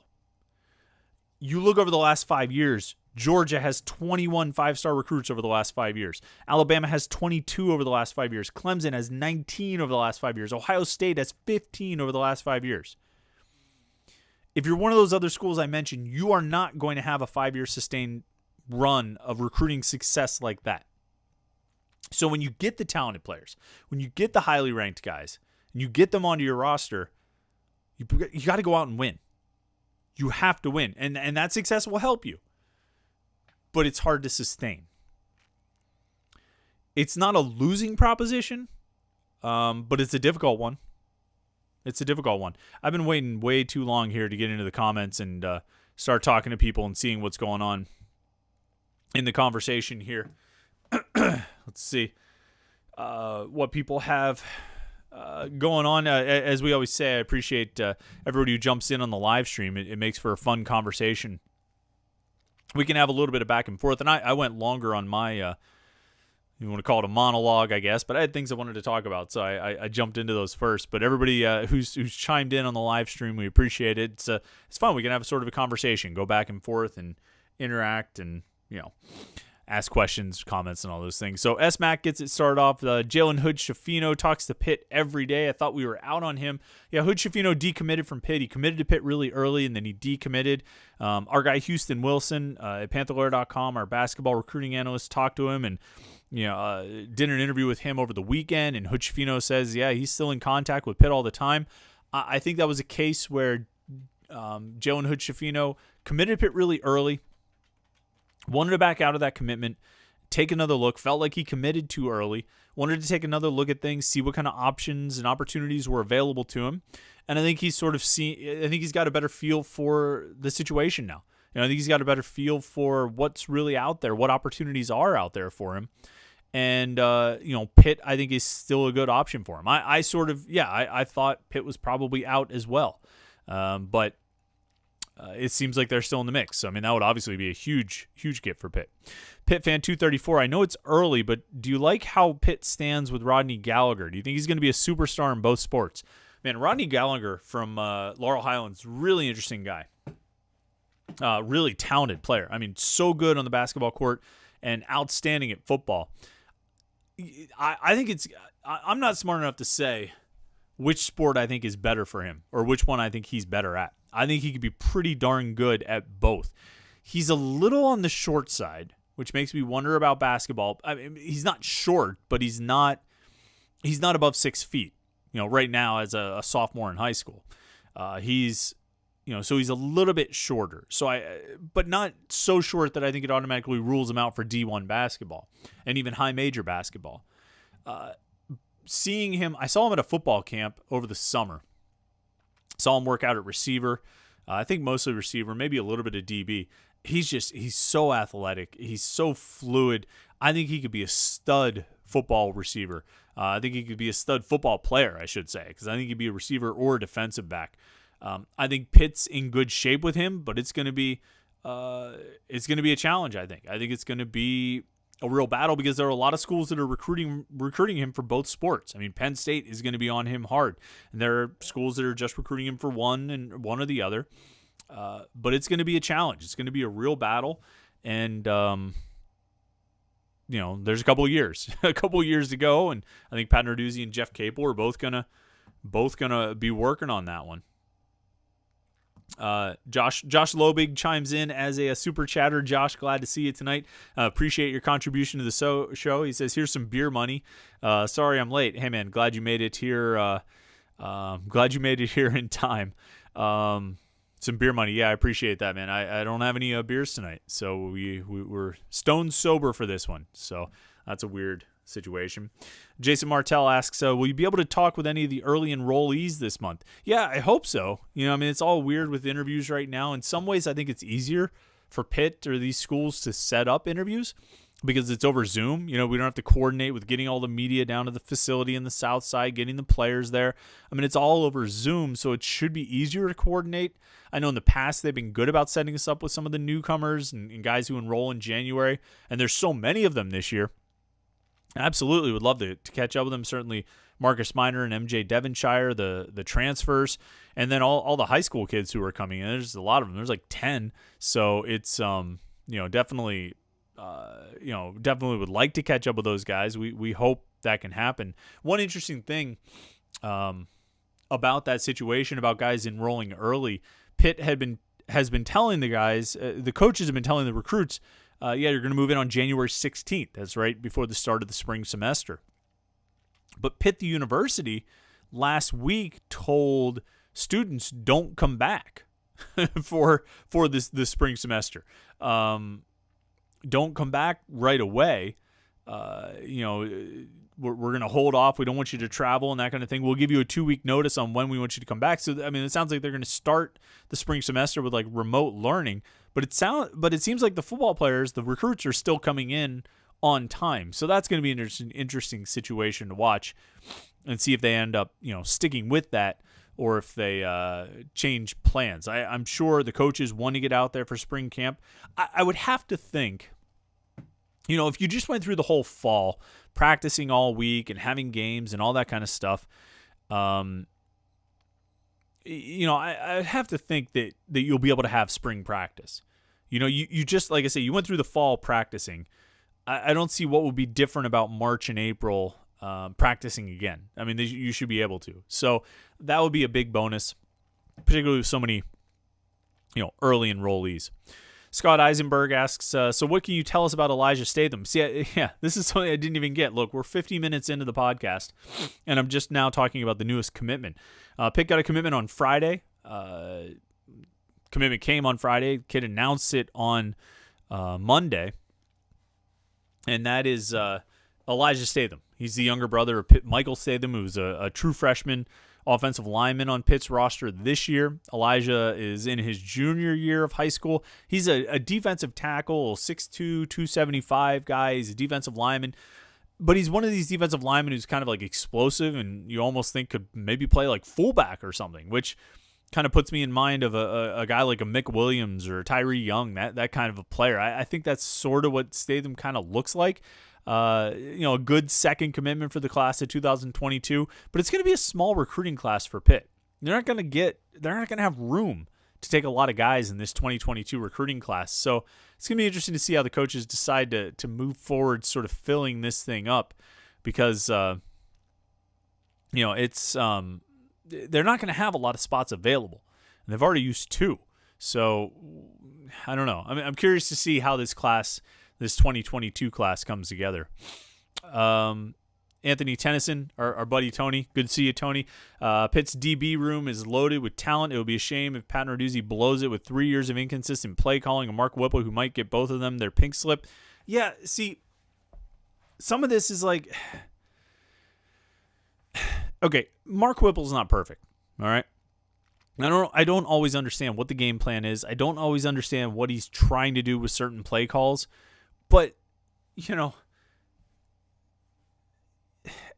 You look over the last 5 years, Georgia has 21 5-star recruits over the last 5 years. Alabama has 22 over the last 5 years. Clemson has 19 over the last 5 years. Ohio State has 15 over the last 5 years. If you're one of those other schools I mentioned, you are not going to have a 5-year sustained run of recruiting success like that. So when you get the talented players, when you get the highly ranked guys, and you get them onto your roster, you got to go out and win. You have to win. And that success will help you. But it's hard to sustain. It's not a losing proposition, but it's a difficult one. It's a difficult one. I've been waiting way too long here to get into the comments and start talking to people and seeing what's going on in the conversation here. Let's see what people have going on. As we always say, I appreciate everybody who jumps in on the live stream. It makes for a fun conversation. We can have a little bit of back and forth. And I went longer on my, you want to call it a monologue, I guess, but I had things I wanted to talk about, so I jumped into those first. But everybody who's chimed in on the live stream, we appreciate it. It's fun. We can have sort of a conversation, go back and forth and interact and, ask questions, comments, and all those things. So S-Mac gets it started off. Jalen Hood-Schifino talks to Pitt every day. I thought we were out on him. Yeah, Hood-Schifino decommitted from Pitt. He committed to Pitt really early, and then he decommitted. Our guy Houston Wilson at Panther-Lair.com, our basketball recruiting analyst, talked to him and did an interview with him over the weekend, and Hood-Schifino says, yeah, he's still in contact with Pitt all the time. I think that was a case where Jalen Hood-Schifino committed to Pitt really early, wanted to back out of that commitment, take another look, felt like he committed too early, wanted to take another look at things, see what kind of options and opportunities were available to him. And I think he's he's got a better feel for the situation now. I think he's got a better feel for what's really out there, what opportunities are out there for him. And, Pitt, I think, is still a good option for him. I thought Pitt was probably out as well. But it seems like they're still in the mix. So, I mean, that would obviously be a huge, huge get for Pitt. Pitt fan 234, I know it's early, but do you like how Pitt stands with Rodney Gallagher? Do you think he's going to be a superstar in both sports? Man, Rodney Gallagher from Laurel Highlands, really interesting guy. Really talented player. I mean, so good on the basketball court and outstanding at football. I think I'm not smart enough to say which sport I think is better for him or which one I think he's better at. I think he could be pretty darn good at both. He's a little on the short side, which makes me wonder about basketball. I mean, he's not short, but he's not above 6 feet. Right now as a sophomore in high school, so he's a little bit shorter. But not so short that I think it automatically rules him out for D1 basketball and even high major basketball. Seeing him, I saw him at a football camp over the summer. Saw him work out at receiver. I think mostly receiver, maybe a little bit of DB. He's so athletic. He's so fluid. I think he could be a stud football receiver. I think he could be a stud football player, I should say, because I think he'd be a receiver or a defensive back. I think Pitt's in good shape with him, but it's going to be a challenge. I think it's going to be a real battle because there are a lot of schools that are recruiting him for both sports. I mean, Penn State is going to be on him hard, and there are schools that are just recruiting him for one or the other. But it's going to be a challenge. It's going to be a real battle, and there's a couple of years to go, and I think Pat Narduzzi and Jeff Capel are both gonna be working on that one. Josh Lobig chimes in as a super chatter. Josh, glad to see you tonight. Appreciate your contribution to the show. He says, here's some beer money. Sorry I'm late. Hey man, glad you made it here. Glad you made it here in time. Some beer money. Yeah, I appreciate that, man. I don't have any beers tonight, so we're stone sober for this one. So that's a weird situation. Jason Martell asks, will you be able to talk with any of the early enrollees this month? Yeah, I hope so. It's all weird with interviews right now. In some ways, I think it's easier for Pitt or these schools to set up interviews because it's over Zoom. We don't have to coordinate with getting all the media down to the facility in the South Side, getting the players there. I mean, it's all over Zoom, so it should be easier to coordinate. I know in the past they've been good about setting us up with some of the newcomers and guys who enroll in January, and there's so many of them this year. Absolutely would love to catch up with them. Certainly Marcus Minor and MJ Devonshire, the transfers, and then all the high school kids who are coming in. There's a lot of them. There's like 10. So it's definitely would like to catch up with those guys. We hope that can happen. One interesting thing about that situation, about guys enrolling early, Pitt has been telling the guys, the coaches have been telling the recruits, you're going to move in on January 16th. That's right before the start of the spring semester. But Pitt, the university, last week told students don't come back for this spring semester. Don't come back right away. We're going to hold off. We don't want you to travel and that kind of thing. We'll give you a 2-week notice on when we want you to come back. So, I mean, it sounds like they're going to start the spring semester with like remote learning, but it seems like the football players, the recruits are still coming in on time. So that's going to be an interesting situation to watch and see if they end up, sticking with that or if they change plans. I'm sure the coaches want to get out there for spring camp. I would have to think, if you just went through the whole fall, practicing all week and having games and all that kind of stuff, I'd have to think that you'll be able to have spring practice. You just, like I say, you went through the fall practicing. I don't see what would be different about March and April practicing again. I mean, you should be able to. So that would be a big bonus, particularly with so many, early enrollees. Scott Eisenberg asks, so what can you tell us about Elijah Statham? See, this is something I didn't even get. Look, we're 50 minutes into the podcast, and I'm just now talking about the newest commitment. Pitt got a commitment on Friday. Commitment came on Friday. Kid announced it on Monday, and that is Elijah Statham. He's the younger brother of Michael Statham, who's a true freshman offensive lineman on Pitt's roster this year. Elijah is in his junior year of high school. He's a defensive tackle, 6'2", 275 guy. He's a defensive lineman. But he's one of these defensive linemen who's kind of like explosive and you almost think could maybe play like fullback or something, which kind of puts me in mind of a guy like a Mick Williams or Tyree Young, that kind of a player. I think that's sort of what Statham kind of looks like. A good second commitment for the class of 2022, but it's going to be a small recruiting class for Pitt. They're not going to have room to take a lot of guys in this 2022 recruiting class. So it's going to be interesting to see how the coaches decide to move forward, sort of filling this thing up, because it's they're not going to have a lot of spots available, and they've already used 2. So I don't know. I'm curious to see how this 2022 class comes together. Anthony Tennyson, our buddy Tony. Good to see you, Tony. Pitt's DB room is loaded with talent. It would be a shame if Pat Narduzzi blows it with 3 years of inconsistent play calling and Mark Whipple, who might get both of them their pink slip. Yeah, see, some of this is like, okay, Mark Whipple's not perfect, all right? I don't always understand what the game plan is. I don't always understand what he's trying to do with certain play calls, but,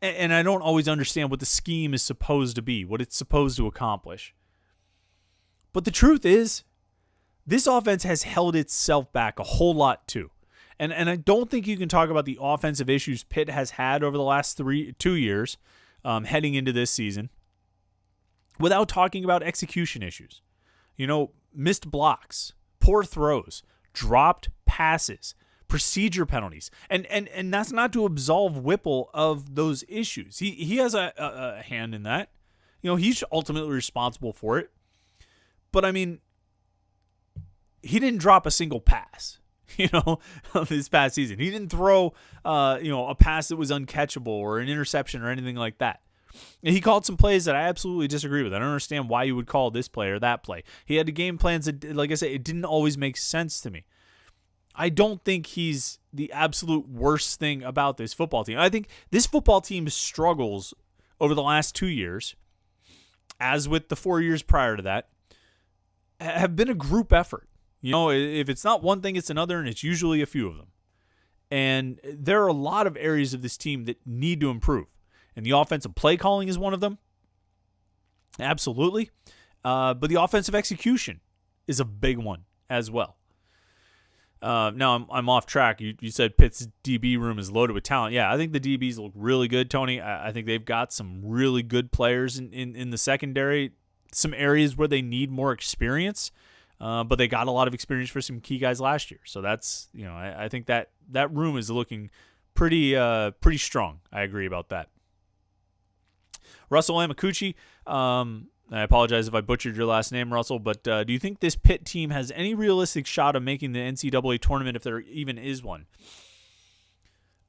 and I don't always understand what the scheme is supposed to be, what it's supposed to accomplish. But the truth is, this offense has held itself back a whole lot too. And I don't think you can talk about the offensive issues Pitt has had over the last 2 years heading into this season without talking about execution issues. Missed blocks, poor throws, dropped passes, procedure penalties. And that's not to absolve Whipple of those issues. He has a hand in that. He's ultimately responsible for it. But, I mean, he didn't drop a single pass, this past season. He didn't throw, a pass that was uncatchable or an interception or anything like that. And he called some plays that I absolutely disagree with. I don't understand why you would call this play or that play. He had the game plans that, like I said, it didn't always make sense to me. I don't think he's the absolute worst thing about this football team. I think this football team's struggles over the last 2 years, as with the 4 years prior to that, have been a group effort. If it's not one thing, it's another, and it's usually a few of them. And there are a lot of areas of this team that need to improve. And the offensive play calling is one of them. Absolutely. But the offensive execution is a big one as well. Now I'm off track. You said Pitt's DB room is loaded with talent. Yeah, I think the DBs look really good, Tony. I think they've got some really good players in the secondary. Some areas where they need more experience, but they got a lot of experience for some key guys last year. So that's, I think that room is looking pretty strong. I agree about that. Russell Amakuchi, I apologize if I butchered your last name, Russell, but do you think this Pitt team has any realistic shot of making the NCAA tournament if there even is one?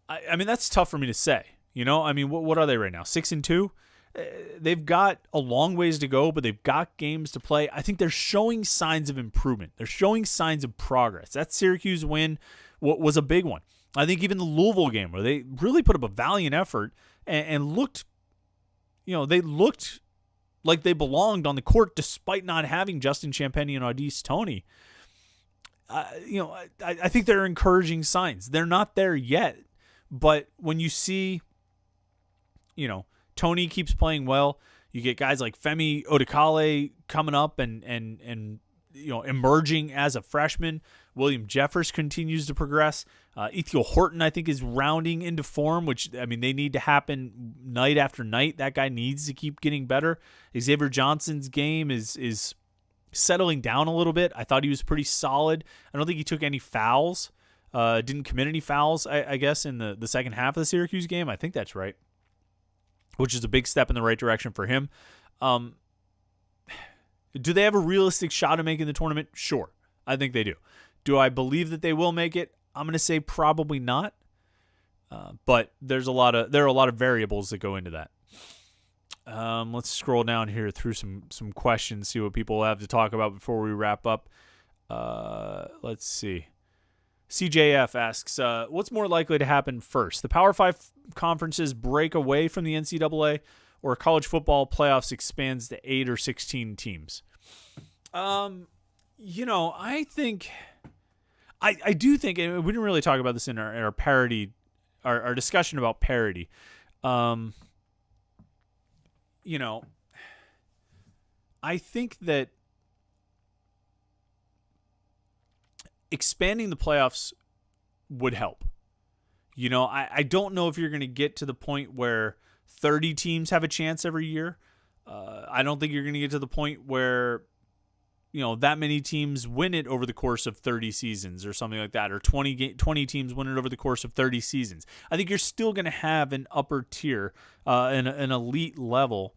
I mean, that's tough for me to say. What are they right now? 6-2? They've got a long ways to go, but they've got games to play. I think they're showing signs of improvement. They're showing signs of progress. That Syracuse win was a big one. I think even the Louisville game, where they really put up a valiant effort and looked, they looked like they belonged on the court despite not having Justin Champagnie and Audice Toney. I think they're encouraging signs. They're not there yet, but when you see, Toney keeps playing well, you get guys like Femi Odekale coming up and emerging as a freshman. William Jeffers continues to progress. Ethiel Horton, I think, is rounding into form, which, they need to happen night after night. That guy needs to keep getting better. Xavier Johnson's game is settling down a little bit. I thought he was pretty solid. I don't think he took any fouls. Didn't commit any fouls, I guess, in the second half of the Syracuse game. I think that's right, which is a big step in the right direction for him. Do they have a realistic shot of making the tournament? Sure. I think they do. Do I believe that they will make it? I'm going to say probably not. But there are a lot of variables that go into that. Let's scroll down here through some questions, see what people have to talk about before we wrap up. Let's see. CJF asks, what's more likely to happen first? The Power 5 conferences break away from the NCAA, or college football playoffs expands to 8 or 16 teams? I think... I do think, and we didn't really talk about this in our parity, our discussion about parity. I I think that expanding the playoffs would help. I don't know if you're going to get to the point where 30 teams have a chance every year. I don't think you're going to get to the point where, that many teams win it over the course of 30 seasons or something like that, or 20 teams win it over the course of 30 seasons. I think you're still going to have an upper tier, an elite level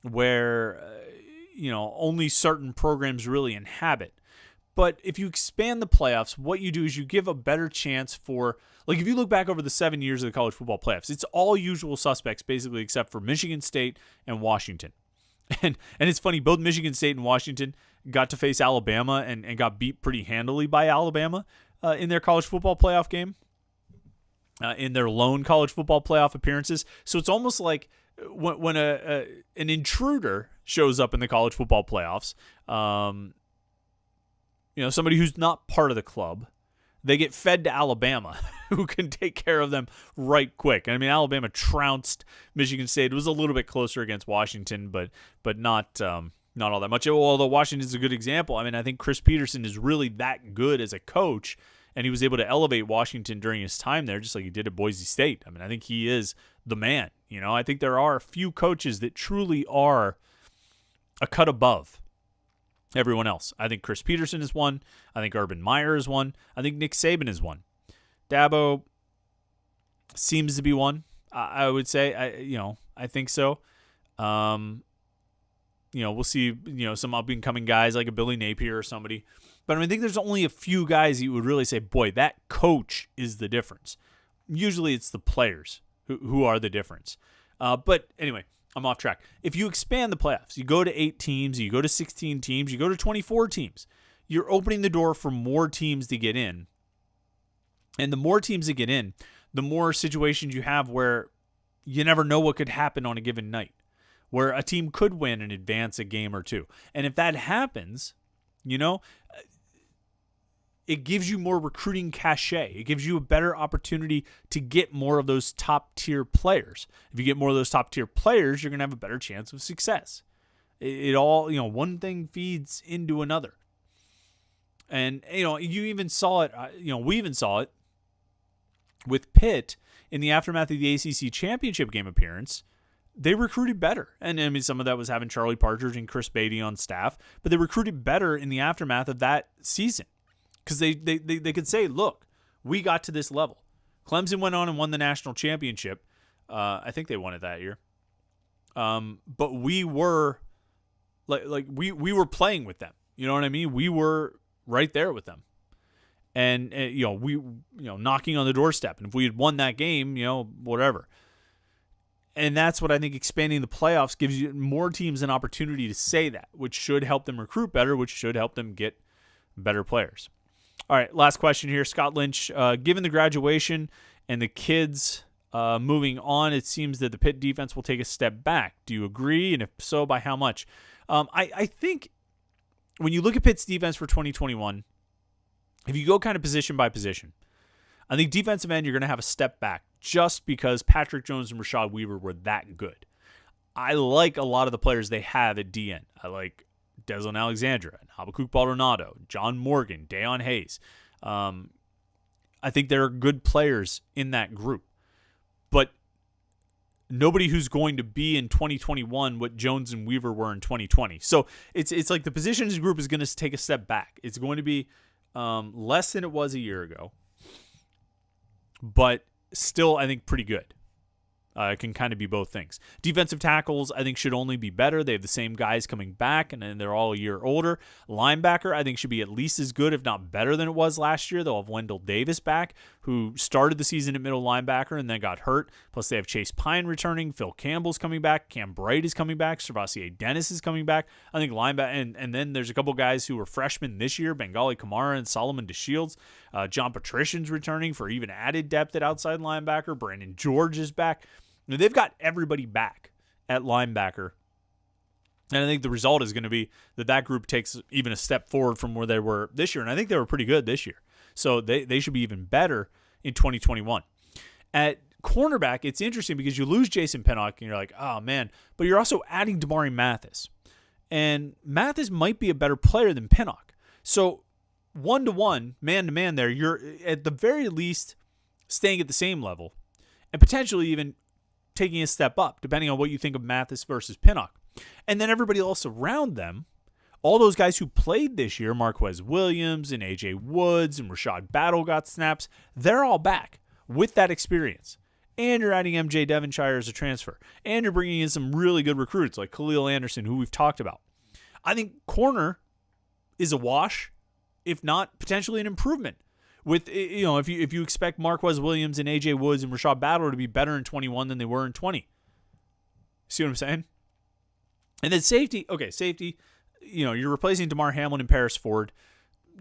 where, only certain programs really inhabit. But if you expand the playoffs, what you do is you give a better chance for, like if you look back over the 7 years of the college football playoffs, it's all usual suspects basically except for Michigan State and Washington. And it's funny, both Michigan State and Washington got to face Alabama and got beat pretty handily by Alabama in their college football playoff game, in their lone college football playoff appearances. So it's almost like when an intruder shows up in the college football playoffs, somebody who's not part of the club, they get fed to Alabama, who can take care of them right quick. I mean, Alabama trounced Michigan State. It was a little bit closer against Washington, but not all that much. Although Washington's a good example. I mean, I think Chris Peterson is really that good as a coach, and he was able to elevate Washington during his time there, just like he did at Boise State. I mean, I think he is the man. I think there are a few coaches that truly are a cut above everyone else. I think Chris Peterson is one. I think Urban Meyer is one. I think Nick Saban is one. Dabo seems to be one. I would say. I think so. We'll see. Some up and coming guys like a Billy Napier or somebody. But I think there's only a few guys you would really say, boy, that coach is the difference. Usually it's the players who are the difference. But anyway, I'm off track. If you expand the playoffs, you go to 8 teams, you go to 16 teams, you go to 24 teams, you're opening the door for more teams to get in. And the more teams that get in, the more situations you have where you never know what could happen on a given night, where a team could win and advance a game or two. And if that happens, it gives you more recruiting cachet. It gives you a better opportunity to get more of those top-tier players. If you get more of those top-tier players, you're going to have a better chance of success. It all, one thing feeds into another. And, you even saw it, we even saw it with Pitt in the aftermath of the ACC championship game appearance. They recruited better. And, I mean, some of that was having Charlie Partridge and Chris Beatty on staff, but they recruited better in the aftermath of that season. Because they could say, look, we got to this level. Clemson went on and won the national championship. I think they won it that year. But we were we were playing with them. You know what I mean? We were right there with them. And we knocking on the doorstep. And if we had won that game, whatever. And that's what I think expanding the playoffs gives you more teams an opportunity to say that, which should help them recruit better, which should help them get better players. All right, last question here. Scott Lynch, given the graduation and the kids moving on, it seems that the Pitt defense will take a step back. Do you agree? And if so, by how much? I think when you look at Pitt's defense for 2021, if you go kind of position by position, I think defensive end, you're going to have a step back just because Patrick Jones and Rashad Weaver were that good. I like a lot of the players they have at DN. I like Deslin Alexandra, Habakkuk Baldonado, John Morgan, Deion Hayes. I think there are good players in that group. But nobody who's going to be in 2021 what Jones and Weaver were in 2020. So it's like the positions group is going to take a step back. It's going to be less than it was a year ago, but still I think pretty good. It can kind of be both things. Defensive tackles, I think, should only be better. They have the same guys coming back, and then they're all a year older. Linebacker, I think, should be at least as good, if not better than it was last year. They'll have Wendell Davis back, who started the season at middle linebacker and then got hurt. Plus, they have Chase Pine returning. Phil Campbell's coming back. Cam Bright is coming back. Servassier Dennis is coming back. I think linebacker, and then there's a couple guys who were freshmen this year, Bengali Kamara and Solomon DeShields. John Patrician's returning for even added depth at outside linebacker. Brandon George is back. They've got everybody back at linebacker. And I think the result is going to be that group takes even a step forward from where they were this year. And I think they were pretty good this year. So they should be even better in 2021. At cornerback, it's interesting because you lose Jason Pinnock and you're like, oh, man. But you're also adding Damari Mathis. And Mathis might be a better player than Pinnock. So 1-to-1, man-to-man there, you're at the very least staying at the same level and potentially even taking a step up, depending on what you think of Mathis versus Pinnock. And then everybody else around them, all those guys who played this year, Marquez Williams and A.J. Woods and Rashad Battle got snaps, they're all back with that experience. And you're adding M.J. Devonshire as a transfer. And you're bringing in some really good recruits like Khalil Anderson, who we've talked about. I think corner is a wash, if not potentially an improvement. With, if you expect Marquez Williams and A.J. Woods and Rashad Battle to be better in 21 than they were in 20. See what I'm saying? And then safety, you're replacing DeMar Hamlin and Paris Ford.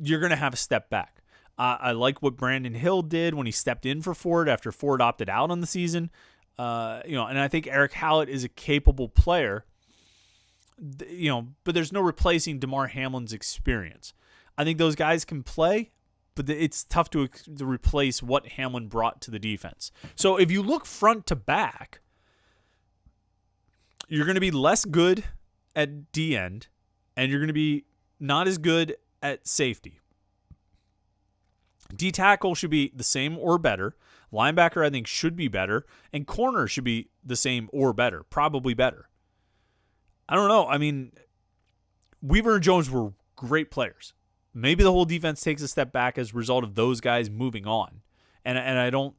You're going to have a step back. I like what Brandon Hill did when he stepped in for Ford after Ford opted out on the season. And I think Eric Hallett is a capable player, but there's no replacing DeMar Hamlin's experience. I think those guys can play, but it's tough to replace what Hamlin brought to the defense. So if you look front to back, you're going to be less good at D end, and you're going to be not as good at safety. D tackle should be the same or better. Linebacker, I think, should be better. And corner should be the same or better. Probably better. I don't know. I mean, Weaver and Jones were great players. Maybe the whole defense takes a step back as a result of those guys moving on. And I don't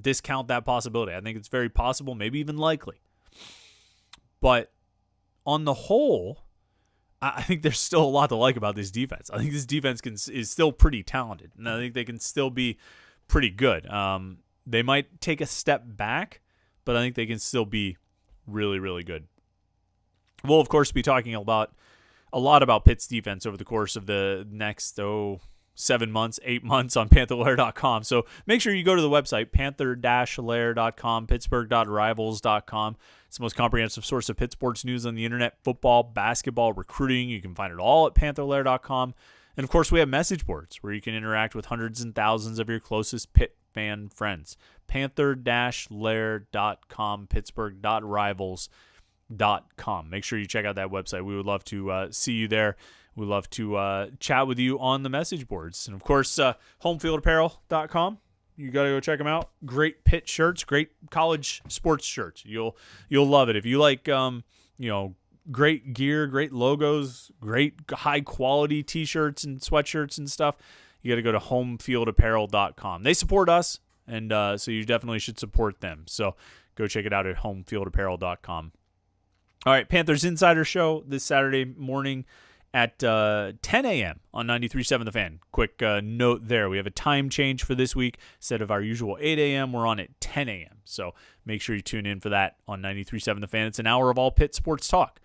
discount that possibility. I think it's very possible, maybe even likely. But on the whole, I think there's still a lot to like about this defense. I think this defense is still pretty talented, and I think they can still be pretty good. They might take a step back, but I think they can still be really, really good. We'll, of course, be talking a lot about Pitt's defense over the course of the next 8 months on Panther-Lair.com. So make sure you go to the website, Panther-Lair.com, Pittsburgh.rivals.com. It's the most comprehensive source of Pitt sports news on the internet, football, basketball, recruiting. You can find it all at Panther-Lair.com. And, of course, we have message boards where you can interact with hundreds and thousands of your closest Pitt fan friends. Panther-Lair.com, Pittsburgh.rivals.com. Make sure you check out that website. We would love to see you there. We'd love to chat with you on the message boards. And, of course, homefieldapparel.com. You got to go check them out. Great Pitt shirts, great college sports shirts. You'll love it. If you like, great gear, great logos, great high-quality T-shirts and sweatshirts and stuff, you got to go to homefieldapparel.com. They support us, and so you definitely should support them. So go check it out at homefieldapparel.com. All right, Panthers Insider Show this Saturday morning at 10 a.m. on 93.7 The Fan. Quick note there. We have a time change for this week. Instead of our usual 8 a.m., we're on at 10 a.m. So make sure you tune in for that on 93.7 The Fan. It's an hour of all Pitt sports talk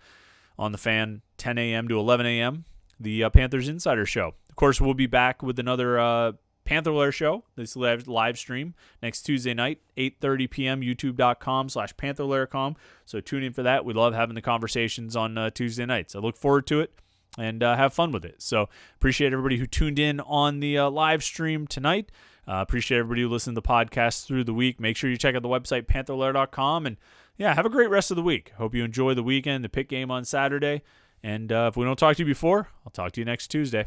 on The Fan, 10 a.m. to 11 a.m., the Panthers Insider Show. Of course, we'll be back with another Panther-Lair Show, this live stream next Tuesday night, 8:30 p.m., youtube.com/Panther-Lair.com. So tune in for that. We love having the conversations on Tuesday nights. I look forward to it and have fun with it. So appreciate everybody who tuned in on the live stream tonight. Appreciate everybody who listened to the podcast through the week. Make sure you check out the website, Panther-Lair.com. And, have a great rest of the week. Hope you enjoy the weekend, the Pitt game on Saturday. And if we don't talk to you before, I'll talk to you next Tuesday.